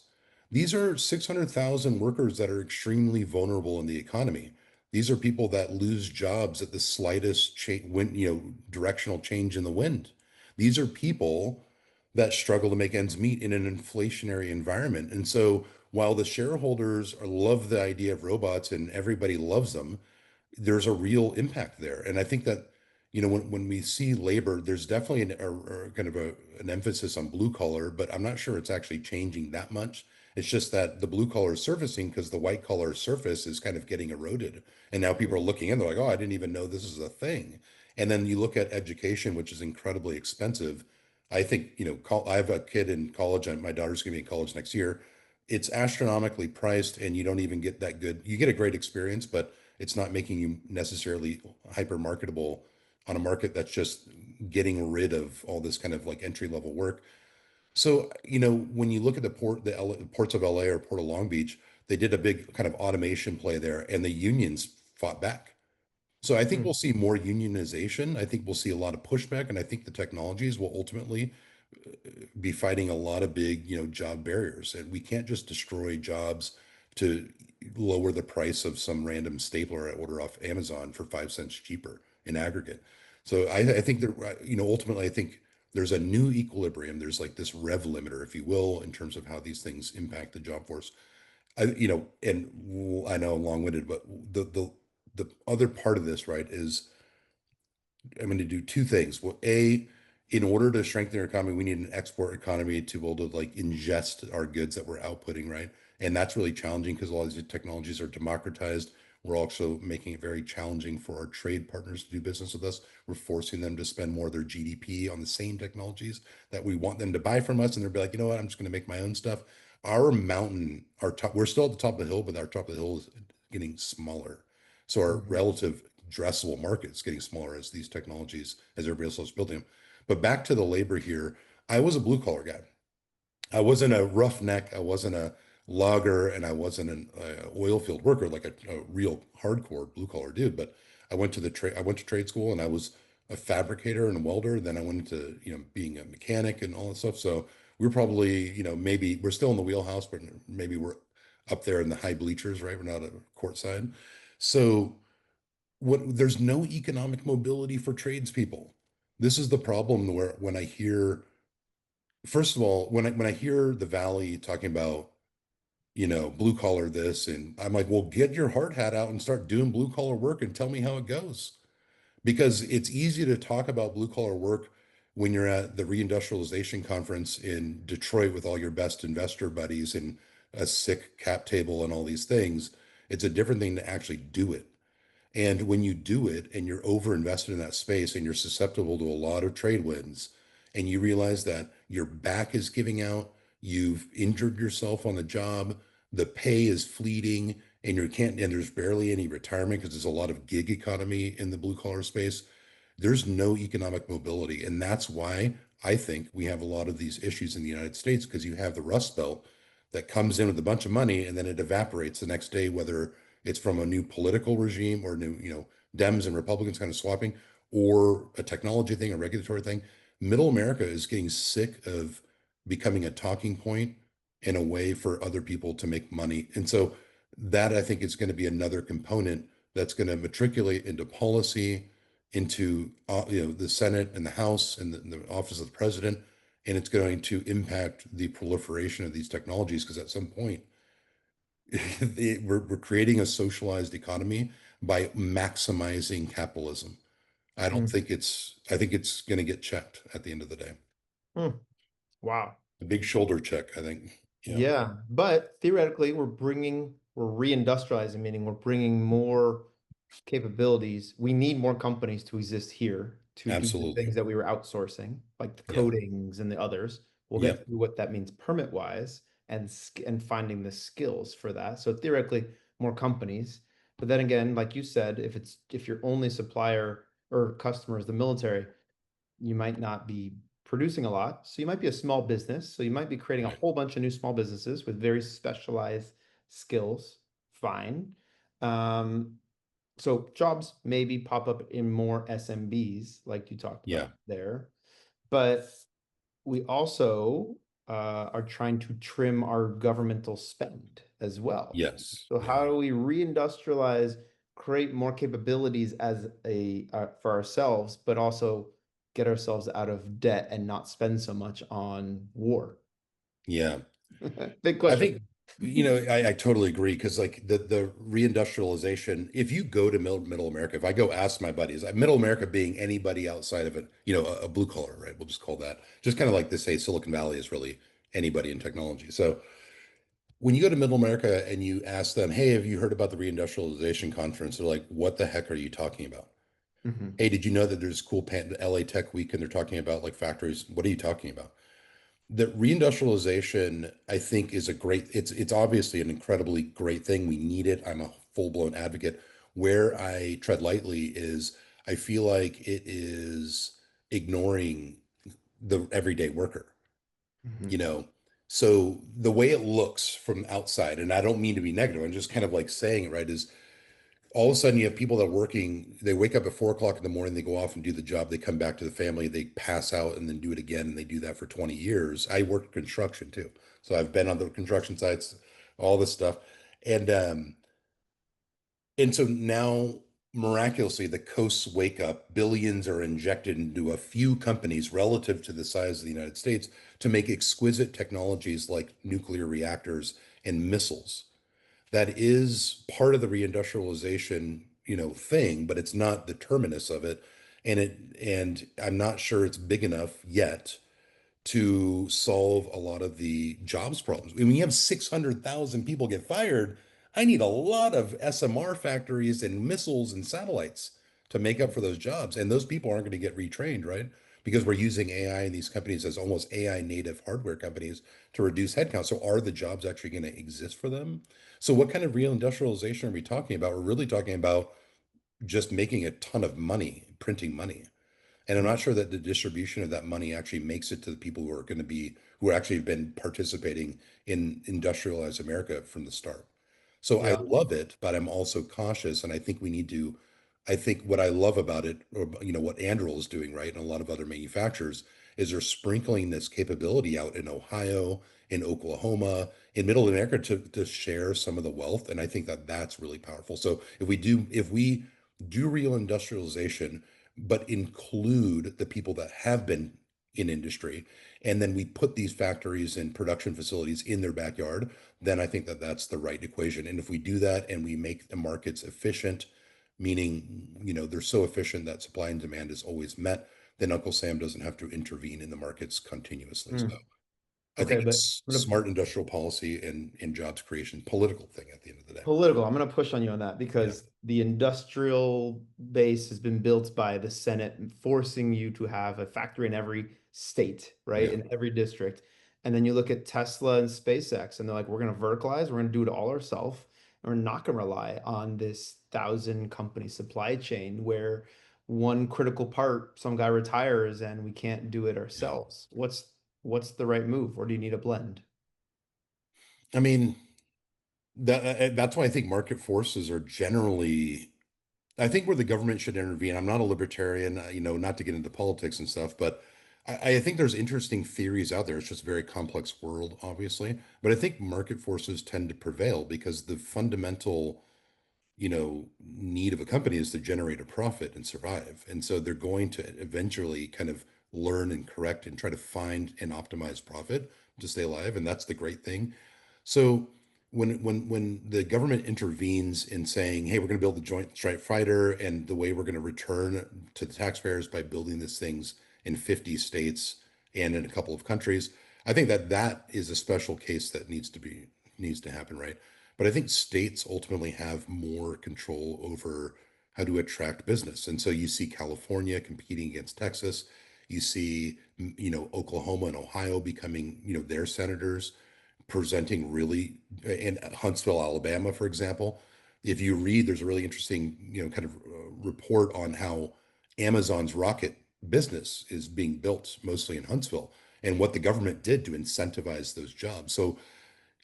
These are 600,000 workers that are extremely vulnerable in the economy. These are people that lose jobs at the slightest directional change in the wind. These are people that struggle to make ends meet in an inflationary environment. And so while the shareholders love the idea of robots and everybody loves them, there's a real impact there. And I think that, when we see labor, there's definitely kind of an emphasis on blue collar, but I'm not sure it's actually changing that much. It's just that the blue collar is surfacing because the white collar surface is kind of getting eroded. And now people are looking in, they're like, oh, I didn't even know this is a thing. And then you look at education, which is incredibly expensive. I think, I have a kid in college, and my daughter's going to be in college next year. It's astronomically priced, and you don't even get that good. You get a great experience, but it's not making you necessarily hyper marketable on a market that's just getting rid of all this kind of like entry level work. So, when you look at the ports of LA or Port of Long Beach, they did a big kind of automation play there, and the unions fought back. So I think Hmm. we'll see more unionization. I think we'll see a lot of pushback, and I think the technologies will ultimately be fighting a lot of big, job barriers. And we can't just destroy jobs to lower the price of some random stapler I order off Amazon for 5 cents cheaper in aggregate. So I think that, ultimately, I think there's a new equilibrium. There's like this rev limiter, if you will, in terms of how these things impact the job force. And I know I'm long-winded, but the other part of this, right, is I'm going to do two things. Well, in order to strengthen our economy, we need an export economy to be able to like ingest our goods that we're outputting, right? And that's really challenging because a lot of these technologies are democratized. We're also making it very challenging for our trade partners to do business with us. We're forcing them to spend more of their GDP on the same technologies that we want them to buy from us. And they'll be like, you know what, I'm just going to make my own stuff. Our mountain, we're still at the top of the hill, but our top of the hill is getting smaller. So our Mhm. relative addressable market is getting smaller as these technologies, as everybody else is building them. But back to the labor here, I was a blue collar guy. I wasn't a roughneck. I wasn't a logger, and I wasn't an oil field worker like a real hardcore blue collar dude. But I went to the trade. I went to trade school, and I was a fabricator and a welder. Then I went into being a mechanic and all that stuff. So we're probably maybe we're still in the wheelhouse, but maybe we're up there in the high bleachers, right? We're not a courtside. So there's no economic mobility for tradespeople. This is the problem where when I hear, first of all, when I hear the Valley talking about, blue collar this, and I'm like, well, get your hard hat out and start doing blue collar work and tell me how it goes. Because it's easy to talk about blue collar work when you're at the reindustrialization conference in Detroit with all your best investor buddies and a sick cap table and all these things. It's a different thing to actually do it. And when you do it and you're over invested in that space and you're susceptible to a lot of trade winds, and you realize that your back is giving out, you've injured yourself on the job, the pay is fleeting, and you can't, and there's barely any retirement because there's a lot of gig economy in the blue collar space. There's no economic mobility. And that's why I think we have a lot of these issues in the United States because you have the Rust Belt that comes in with a bunch of money and then it evaporates the next day, whether it's from a new political regime or new, Dems and Republicans kind of swapping, or a technology thing, a regulatory thing. Middle America is getting sick of becoming a talking point in a way for other people to make money. And so that I think is going to be another component that's going to matriculate into policy, into the Senate and the House and the office of the president, and it's going to impact the proliferation of these technologies because at some point we're creating a socialized economy by maximizing capitalism. I don't Mm. think I think it's going to get checked at the end of the day. Mm. Wow. A big shoulder check, I think. Yeah, Yeah, but theoretically, we're reindustrializing, meaning we're bringing more capabilities. We need more companies to exist here to do the absolutely. things that we were outsourcing, like the Yeah, codings and the others. We'll yeah, get through what that means permit wise and finding the skills for that. So theoretically, more companies. But then again, like you said, if your only supplier or customer is the military, you might not be producing a lot. So you might be a small business. So you might be creating a right. whole bunch of new small businesses with very specialized skills. Fine. Um, so jobs maybe pop up in more SMBs, like you talked Yeah, about there. But we also are trying to trim our governmental spend as well. yes, So yeah. how do we reindustrialize, create more capabilities as a for ourselves, but also get ourselves out of debt and not spend so much on war? Yeah. Big I question. think, I totally agree because like the reindustrialization, if you go to middle America, if I go ask my buddies, middle America being anybody outside of it, a blue collar, right? We'll just call that just kind of like they say Silicon Valley is really anybody in technology. So when you go to middle America and you ask them, hey, have you heard about the reindustrialization conference? They're like, what the heck are you talking about? Mhm. Hey, did you know that there's cool LA Tech Week and they're talking about like factories? What are you talking about? The reindustrialization, I think, is a great, it's obviously an incredibly great thing. We need it. I'm a full-blown advocate. Where I tread lightly is I feel like it is ignoring the everyday worker, you Mhm. know. So the way it looks from outside, and I don't mean to be negative, I'm just kind of like saying it, right, is all of a sudden you have people that are working, they wake up at 4 o'clock in the morning, they go off and do the job, they come back to the family, they pass out and then do it again, and they do that for 20 years. I worked construction too. So I've been on the construction sites, all this stuff. And so now miraculously the coasts wake up, billions are injected into a few companies relative to the size of the United States to make exquisite technologies like nuclear reactors and missiles. That is part of the reindustrialization, thing, but it's not the terminus of it. And I'm not sure it's big enough yet to solve a lot of the jobs problems. I mean, you have 600,000 people get fired. I need a lot of SMR factories and missiles and satellites to make up for those jobs. And those people aren't going to get retrained, right? Because we're using AI in these companies as almost AI native hardware companies to reduce headcount. So are the jobs actually going to exist for them? So what kind of real industrialization are we talking about? We're really talking about just making a ton of money, printing money. And I'm not sure that the distribution of that money actually makes it to the people who are going to be, who actually have been participating in industrialized America from the start. So I Yeah. love it, but I'm also cautious. And I think we need to, I think what I love about it, or, what Anduril is doing, right, and a lot of other manufacturers, is they're sprinkling this capability out in Ohio, in Oklahoma, in Middle America to share some of the wealth. And I think that that's really powerful. So if we do real industrialization, but include the people that have been in industry, and then we put these factories and production facilities in their backyard, then I think that that's the right equation. And if we do that and we make the markets efficient, meaning, they're so efficient that supply and demand is always met, then Uncle Sam doesn't have to intervene in the markets continuously. So Mm. I think Okay, but it's I'm gonna smart industrial policy and jobs creation, political thing at the end of the day. political. I'm going to push on you on that Yeah. because the industrial base has been built by the Senate, forcing you to have a factory in every state, right? Yeah. In every district. And then you look at Tesla and SpaceX, and they're like, we're going to verticalize, we're going to do it all ourselves, and we're not going to rely on this 1,000 company supply chain where one critical part, some guy retires and we can't do it Yeah. ourselves. What's the right move, or do you need a blend? I mean, that's why I think market forces are generally, I think where the government should intervene. I'm not a libertarian, not to get into politics and stuff, but I think there's interesting theories out there. It's just a very complex world, obviously. But I think market forces tend to prevail because the fundamental, need of a company is to generate a profit and survive. And so they're going to eventually kind of learn and correct and try to find and optimize profit to stay alive. And that's the great thing. So when the government intervenes in saying, "Hey, we're going to build the Joint Strike Fighter, and the way we're going to return to the taxpayers by building these things in 50 states and in a couple of countries," I think that is a special case that needs to happen, right? But I think states ultimately have more control over how to attract business, and so you see California competing against Texas. You see, Oklahoma and Ohio becoming, their senators presenting really in Huntsville, Alabama, for example. If you read, there's a really interesting, kind of report on how Amazon's rocket business is being built mostly in Huntsville and what the government did to incentivize those jobs. So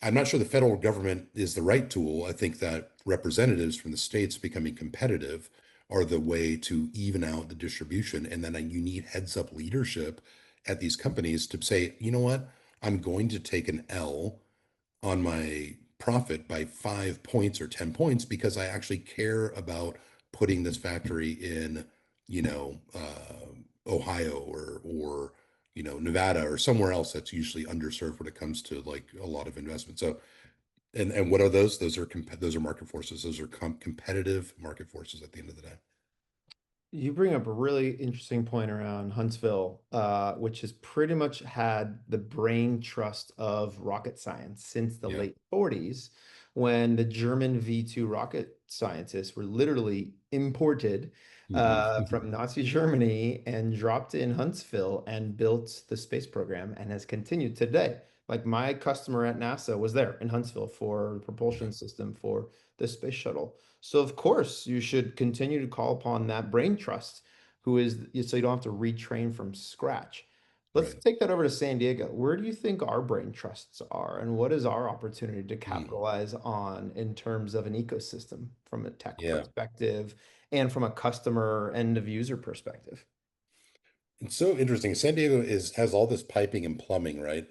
I'm not sure the federal government is the right tool. I think that representatives from the states becoming competitive are the way to even out the distribution. And then you need heads up leadership at these companies to say, you know what, I'm going to take an L on my profit by 5 points or 10 points because I actually care about putting this factory in, Ohio or Nevada or somewhere else that's usually underserved when it comes to like a lot of investment. So, and what are those? Those are market forces. Those are competitive market forces at the end of the day. You bring up a really interesting point around Huntsville, which has pretty much had the brain trust of rocket science since the Yeah. late 40s, when the German V2 rocket scientists were literally imported Hmm. from Nazi Germany and dropped in Huntsville and built the space program and has continued today. Like my customer at NASA was there in Huntsville for the propulsion system for the space shuttle. So of course you should continue to call upon that brain trust, who is so you don't have to retrain from scratch. Let's Right. take that over to San Diego. Where do you think our brain trusts are, and what is our opportunity to Mm. capitalize on in terms of an ecosystem from a tech Yeah. perspective and from a customer end of user perspective? It's so interesting. San Diego has all this piping and plumbing, right?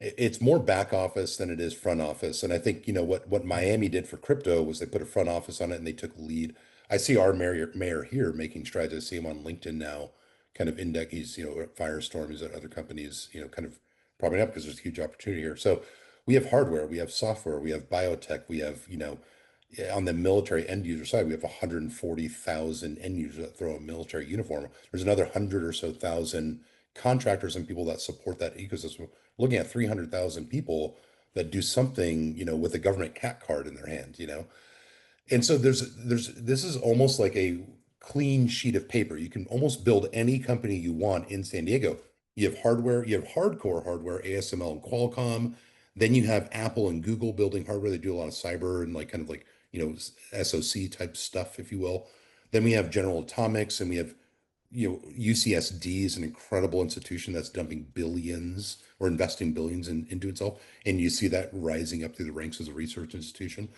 It's more back office than it is front office. And I think, what Miami did for crypto was they put a front office on it and they took lead. I see our mayor here making strides. I see him on LinkedIn now, kind of index. He's, at Firestorm, he's at other companies, kind of propping up because there's a huge opportunity here. So we have hardware, we have software, we have biotech, we have, on the military end user side, we have 140,000 end users that throw a military uniform. There's another 100 or so thousand contractors and people that support that ecosystem. Looking at 300,000 people that do something, with a government cat card in their hand. And so there's this is almost like a clean sheet of paper. You can almost build any company you want in San Diego. You have hardware, you have hardcore hardware, ASML and Qualcomm. Then you have Apple and Google building hardware. They do a lot of cyber and like kind of like, SOC type stuff, if you will. Then we have General Atomics and we have, UCSD is an incredible institution that's dumping billions or investing billions into itself. And you see that rising up through the ranks as a research institution.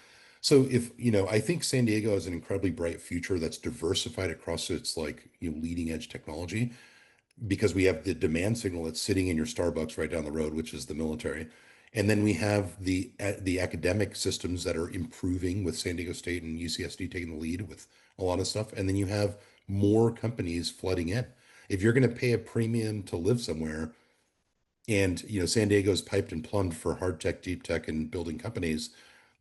So if, I think San Diego has an incredibly bright future that's diversified across its like, leading edge technology because we have the demand signal that's sitting in your Starbucks right down the road, which is the military. And then we have the academic systems that are improving with San Diego State and UCSD taking the lead with a lot of stuff. And then you have more companies flooding in. If you're going to pay a premium to live somewhere, and San Diego's piped and plumbed for hard tech, deep tech, and building companies,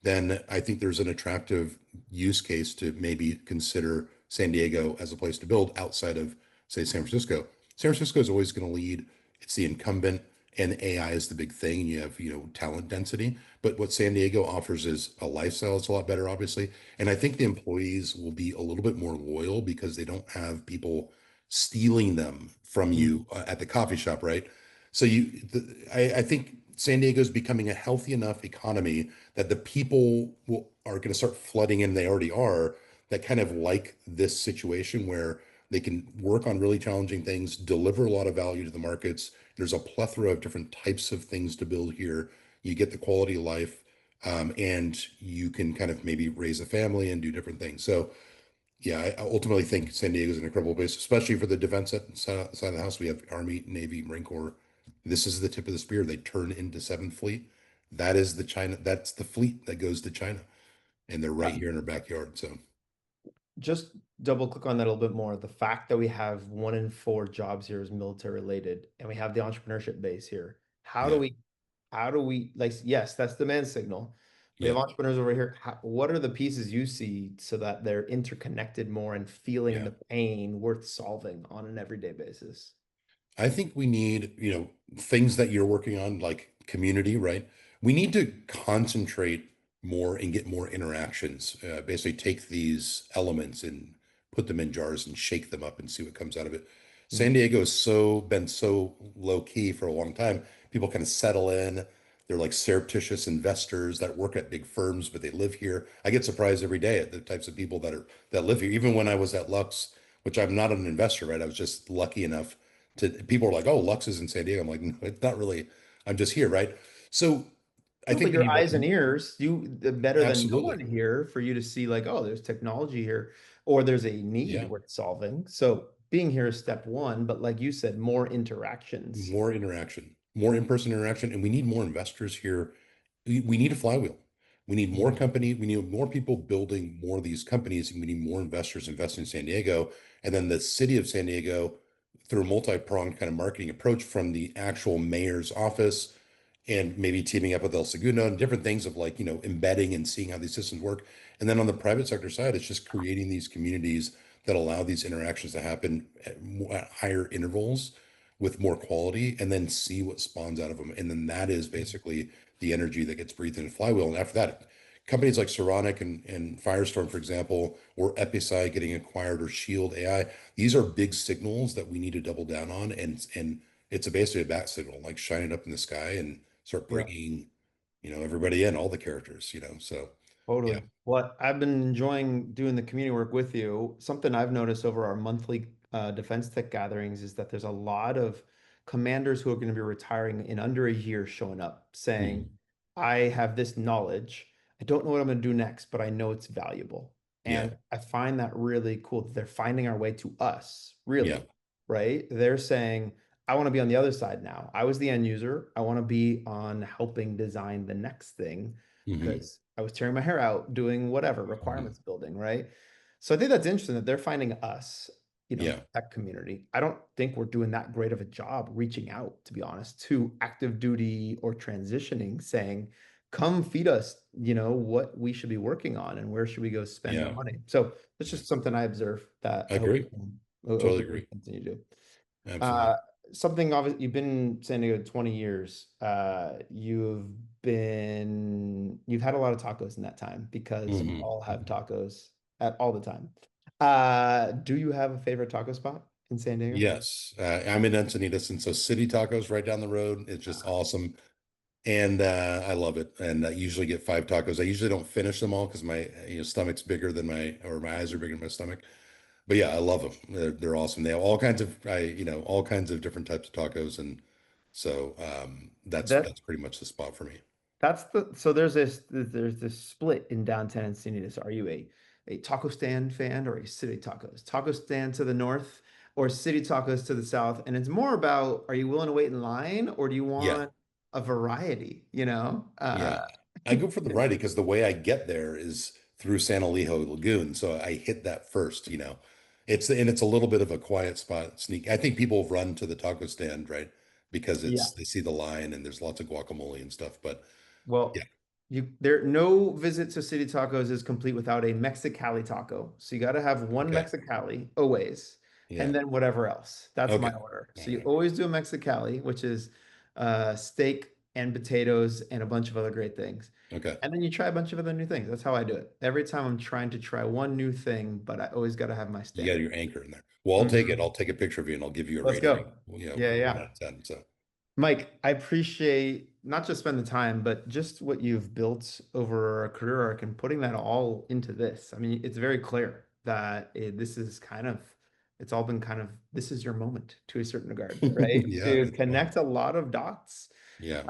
then I think there's an attractive use case to maybe consider San Diego as a place to build outside of, say, San Francisco. San Francisco is always going to lead. It's the incumbent, and AI is the big thing. And you have, talent density. But what San Diego offers is a lifestyle that's a lot better, obviously. And I think the employees will be a little bit more loyal because they don't have people stealing them from you at the coffee shop, right? So I think San Diego is becoming a healthy enough economy that the people are going to start flooding in. They already are, that kind of like this situation where They can work on really challenging things, deliver a lot of value to the markets. There's a plethora of different types of things to build here. You get the quality of life, and you can kind of maybe raise a family and do different things. So, yeah, I ultimately think San Diego is an incredible base, especially for the defense side of the house. We have Army, Navy, Marine Corps. This is the tip of the spear. They turn into Seventh Fleet. That is the China. That's the fleet that goes to China, and they're right here in our backyard. So, Just double click on that a little bit more. The fact that we have 1 in 4 jobs here is military related, and we have the entrepreneurship base here. yeah, How do we, like, yes, that's demand signal. We have yeah, entrepreneurs over here. What are the pieces you see so that they're interconnected more and feeling yeah. the pain worth solving on an everyday basis? I think we need, things that you're working on, like community, right? We need to concentrate more and get more interactions. Basically, take these elements and put them in jars and shake them up and see what comes out of it. San Mhm. Diego has been so low key for a long time. People kind of settle in. They're like surreptitious investors that work at big firms, but they live here. I get surprised every day at the types of people that live here. Even when I was at Lux, which I'm not an investor, right? I was just lucky enough people are like, oh, Lux is in San Diego. I'm like, no, it's not really. I'm just here, right? So I No, but think we your need more. eyes and ears, better than no one Absolutely. here for you to see like, oh, there's technology here, or there's a need Yeah. worth solving. So being here is step one, but like you said, more interactions. More interaction, more in-person interaction, and we need more investors here. We need a flywheel. We need more Mhm. company. We need more people building more of these companies, and we need more investors investing in San Diego. And then the city of San Diego, through a multi-pronged kind of marketing approach from the actual mayor's office and maybe teaming up with El Segundo and different things of like, embedding and seeing how these systems work. And then on the private sector side, it's just creating these communities that allow these interactions to happen at higher intervals with more quality and then see what spawns out of them. And then that is basically the energy that gets breathed in the flywheel. And after that, companies like Saronic and Firestorm, for example, or Episci getting acquired or Shield AI, these are big signals that we need to double down on. And it's basically a bat signal, like shine it up in the sky and start Yeah. bringing, everybody in, all the characters, so yeah. Totally. What I've been enjoying doing the community work with you, something I've noticed over our monthly defense tech gatherings is that there's a lot of commanders who are going to be retiring in under a year showing up saying, Mhm. I have this knowledge. I don't know what I'm going to do next, but I know it's valuable. Yeah. And I find that really cool that they're finding our way to us, Yeah. really, right? They're saying, I want to be on the other side now. I was the end user. I want to be on helping design the next thing Hmm. because I was tearing my hair out doing whatever Hmm. requirements building, right? So I think that's interesting that they're finding us, Yeah. the tech community. I don't think we're doing that great of a job reaching out, to be honest, to active duty or transitioning, saying, come feed us, what we should be working on and where should we go spend our Yeah. money. So it's Yeah. just something I observe that I I hope agree. I hope Totally we can agree. continue to do. Uh, Absolutely. something obvious, you've been in San Diego 20 years. You've had a lot of tacos in that time because we Hmm. all have Hmm. tacos at all the time. Do you have a favorite taco spot in San Diego? Yes. I'm in Encinitas, and so City Tacos right down the road. It's just awesome. And I love it. And I usually get 5 tacos. I usually don't finish them all because my stomach's bigger than my eyes are bigger than my stomach. But yeah, I love them. They're awesome. They have all kinds of different types of tacos, and so That that's pretty much the spot for me. That's the so there's this split in downtown Encinitas. Are you a taco stand fan or a city tacos? Taco stand to the north or city tacos to the south? And it's more about are you willing to wait in line or do you Yeah, want a variety, yeah. I go for the variety because the way I get there is through San Elijo Lagoon, so I hit that first. It's a little bit of a quiet spot. Sneak. I think people run to the taco stand, right? Because Yeah. they see the line and there's lots of guacamole and stuff. But yeah, Well, no visit to City Tacos is complete without a Mexicali taco. So you got to have one okay, Mexicali always, yeah, and then whatever else. That's my okay, order. all So you right, always do a Mexicali, which is steak and potatoes and a bunch of other great things. okay. And then you try a bunch of other new things. That's how I do it. Every time I'm trying to try one new thing, but I always got to have my You got standard. your anchor in there. Well, I'll take it. Mhm. I'll take a picture of you and I'll give you a Let's rating. go. Yeah, 1 out of 10. So Mike, I appreciate not just spend the time, but just what you've built over a career arc and putting that all into this. I mean, it's very clear that this is kind of it's all been kind of, this is your moment to a certain regard, right? Yeah, To it's fun. connect a lot of dots, Yeah.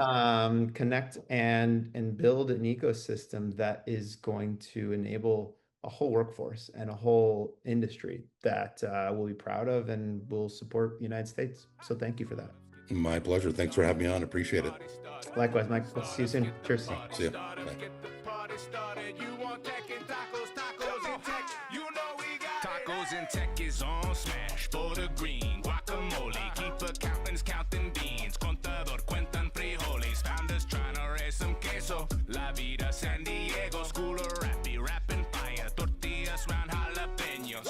connect and build an ecosystem that is going to enable a whole workforce and a whole industry that we'll be proud of and will support the United States. So thank you for that. My pleasure. Thanks for having me on. Appreciate it. Likewise, Mike. We'll see you soon. Cheers. See ya. Bye. Tacos and tech is on smash for the green guacamole. Keep accountants counting beans. Contador cuentan frijoles. Founders trying to raise some queso. La vida San Diego. School of rappy, rapping fire. Tortillas round jalapenos.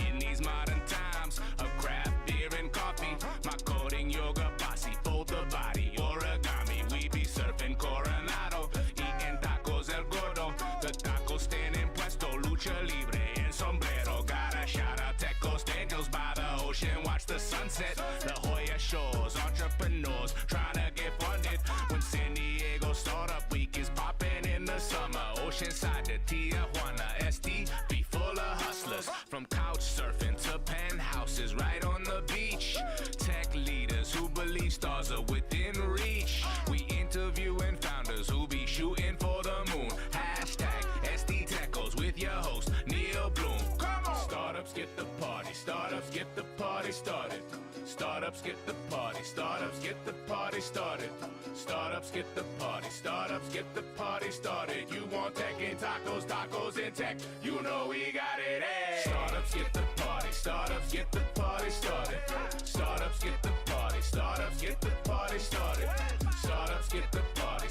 In these modern times of craft beer and coffee, my coding yoga posse. Fold the body, origami. We be surfing Coronado. Eating tacos el gordo. The tacos stand in puesto. Lucha libre and sombrero. Gotta shout out Tecos, Tecos by the ocean. Watch the sunset. La Jolla shores. Entrepreneurs trying to get funded. When San Diego Startup Week is popping in the summer. Oceanside to Tijuana. ST be full of hustlers. From couch surfing to penthouses right on the beach. Tech leaders who believe stars are within reach. We interviewing founders who be shooting for the moon. Hashtag SD Tecos with your host Neil Bloom. Come on. Startups get the party. Startups get the party started. Startups get the party. Startups get the party started. Startups get the party. Startups get the party started. You want tech and tacos, tacos and tech. You know we got it. Hey. Startups get the party. Startups get the party started. Startups get the party. Startups get the party started. Startups get the party.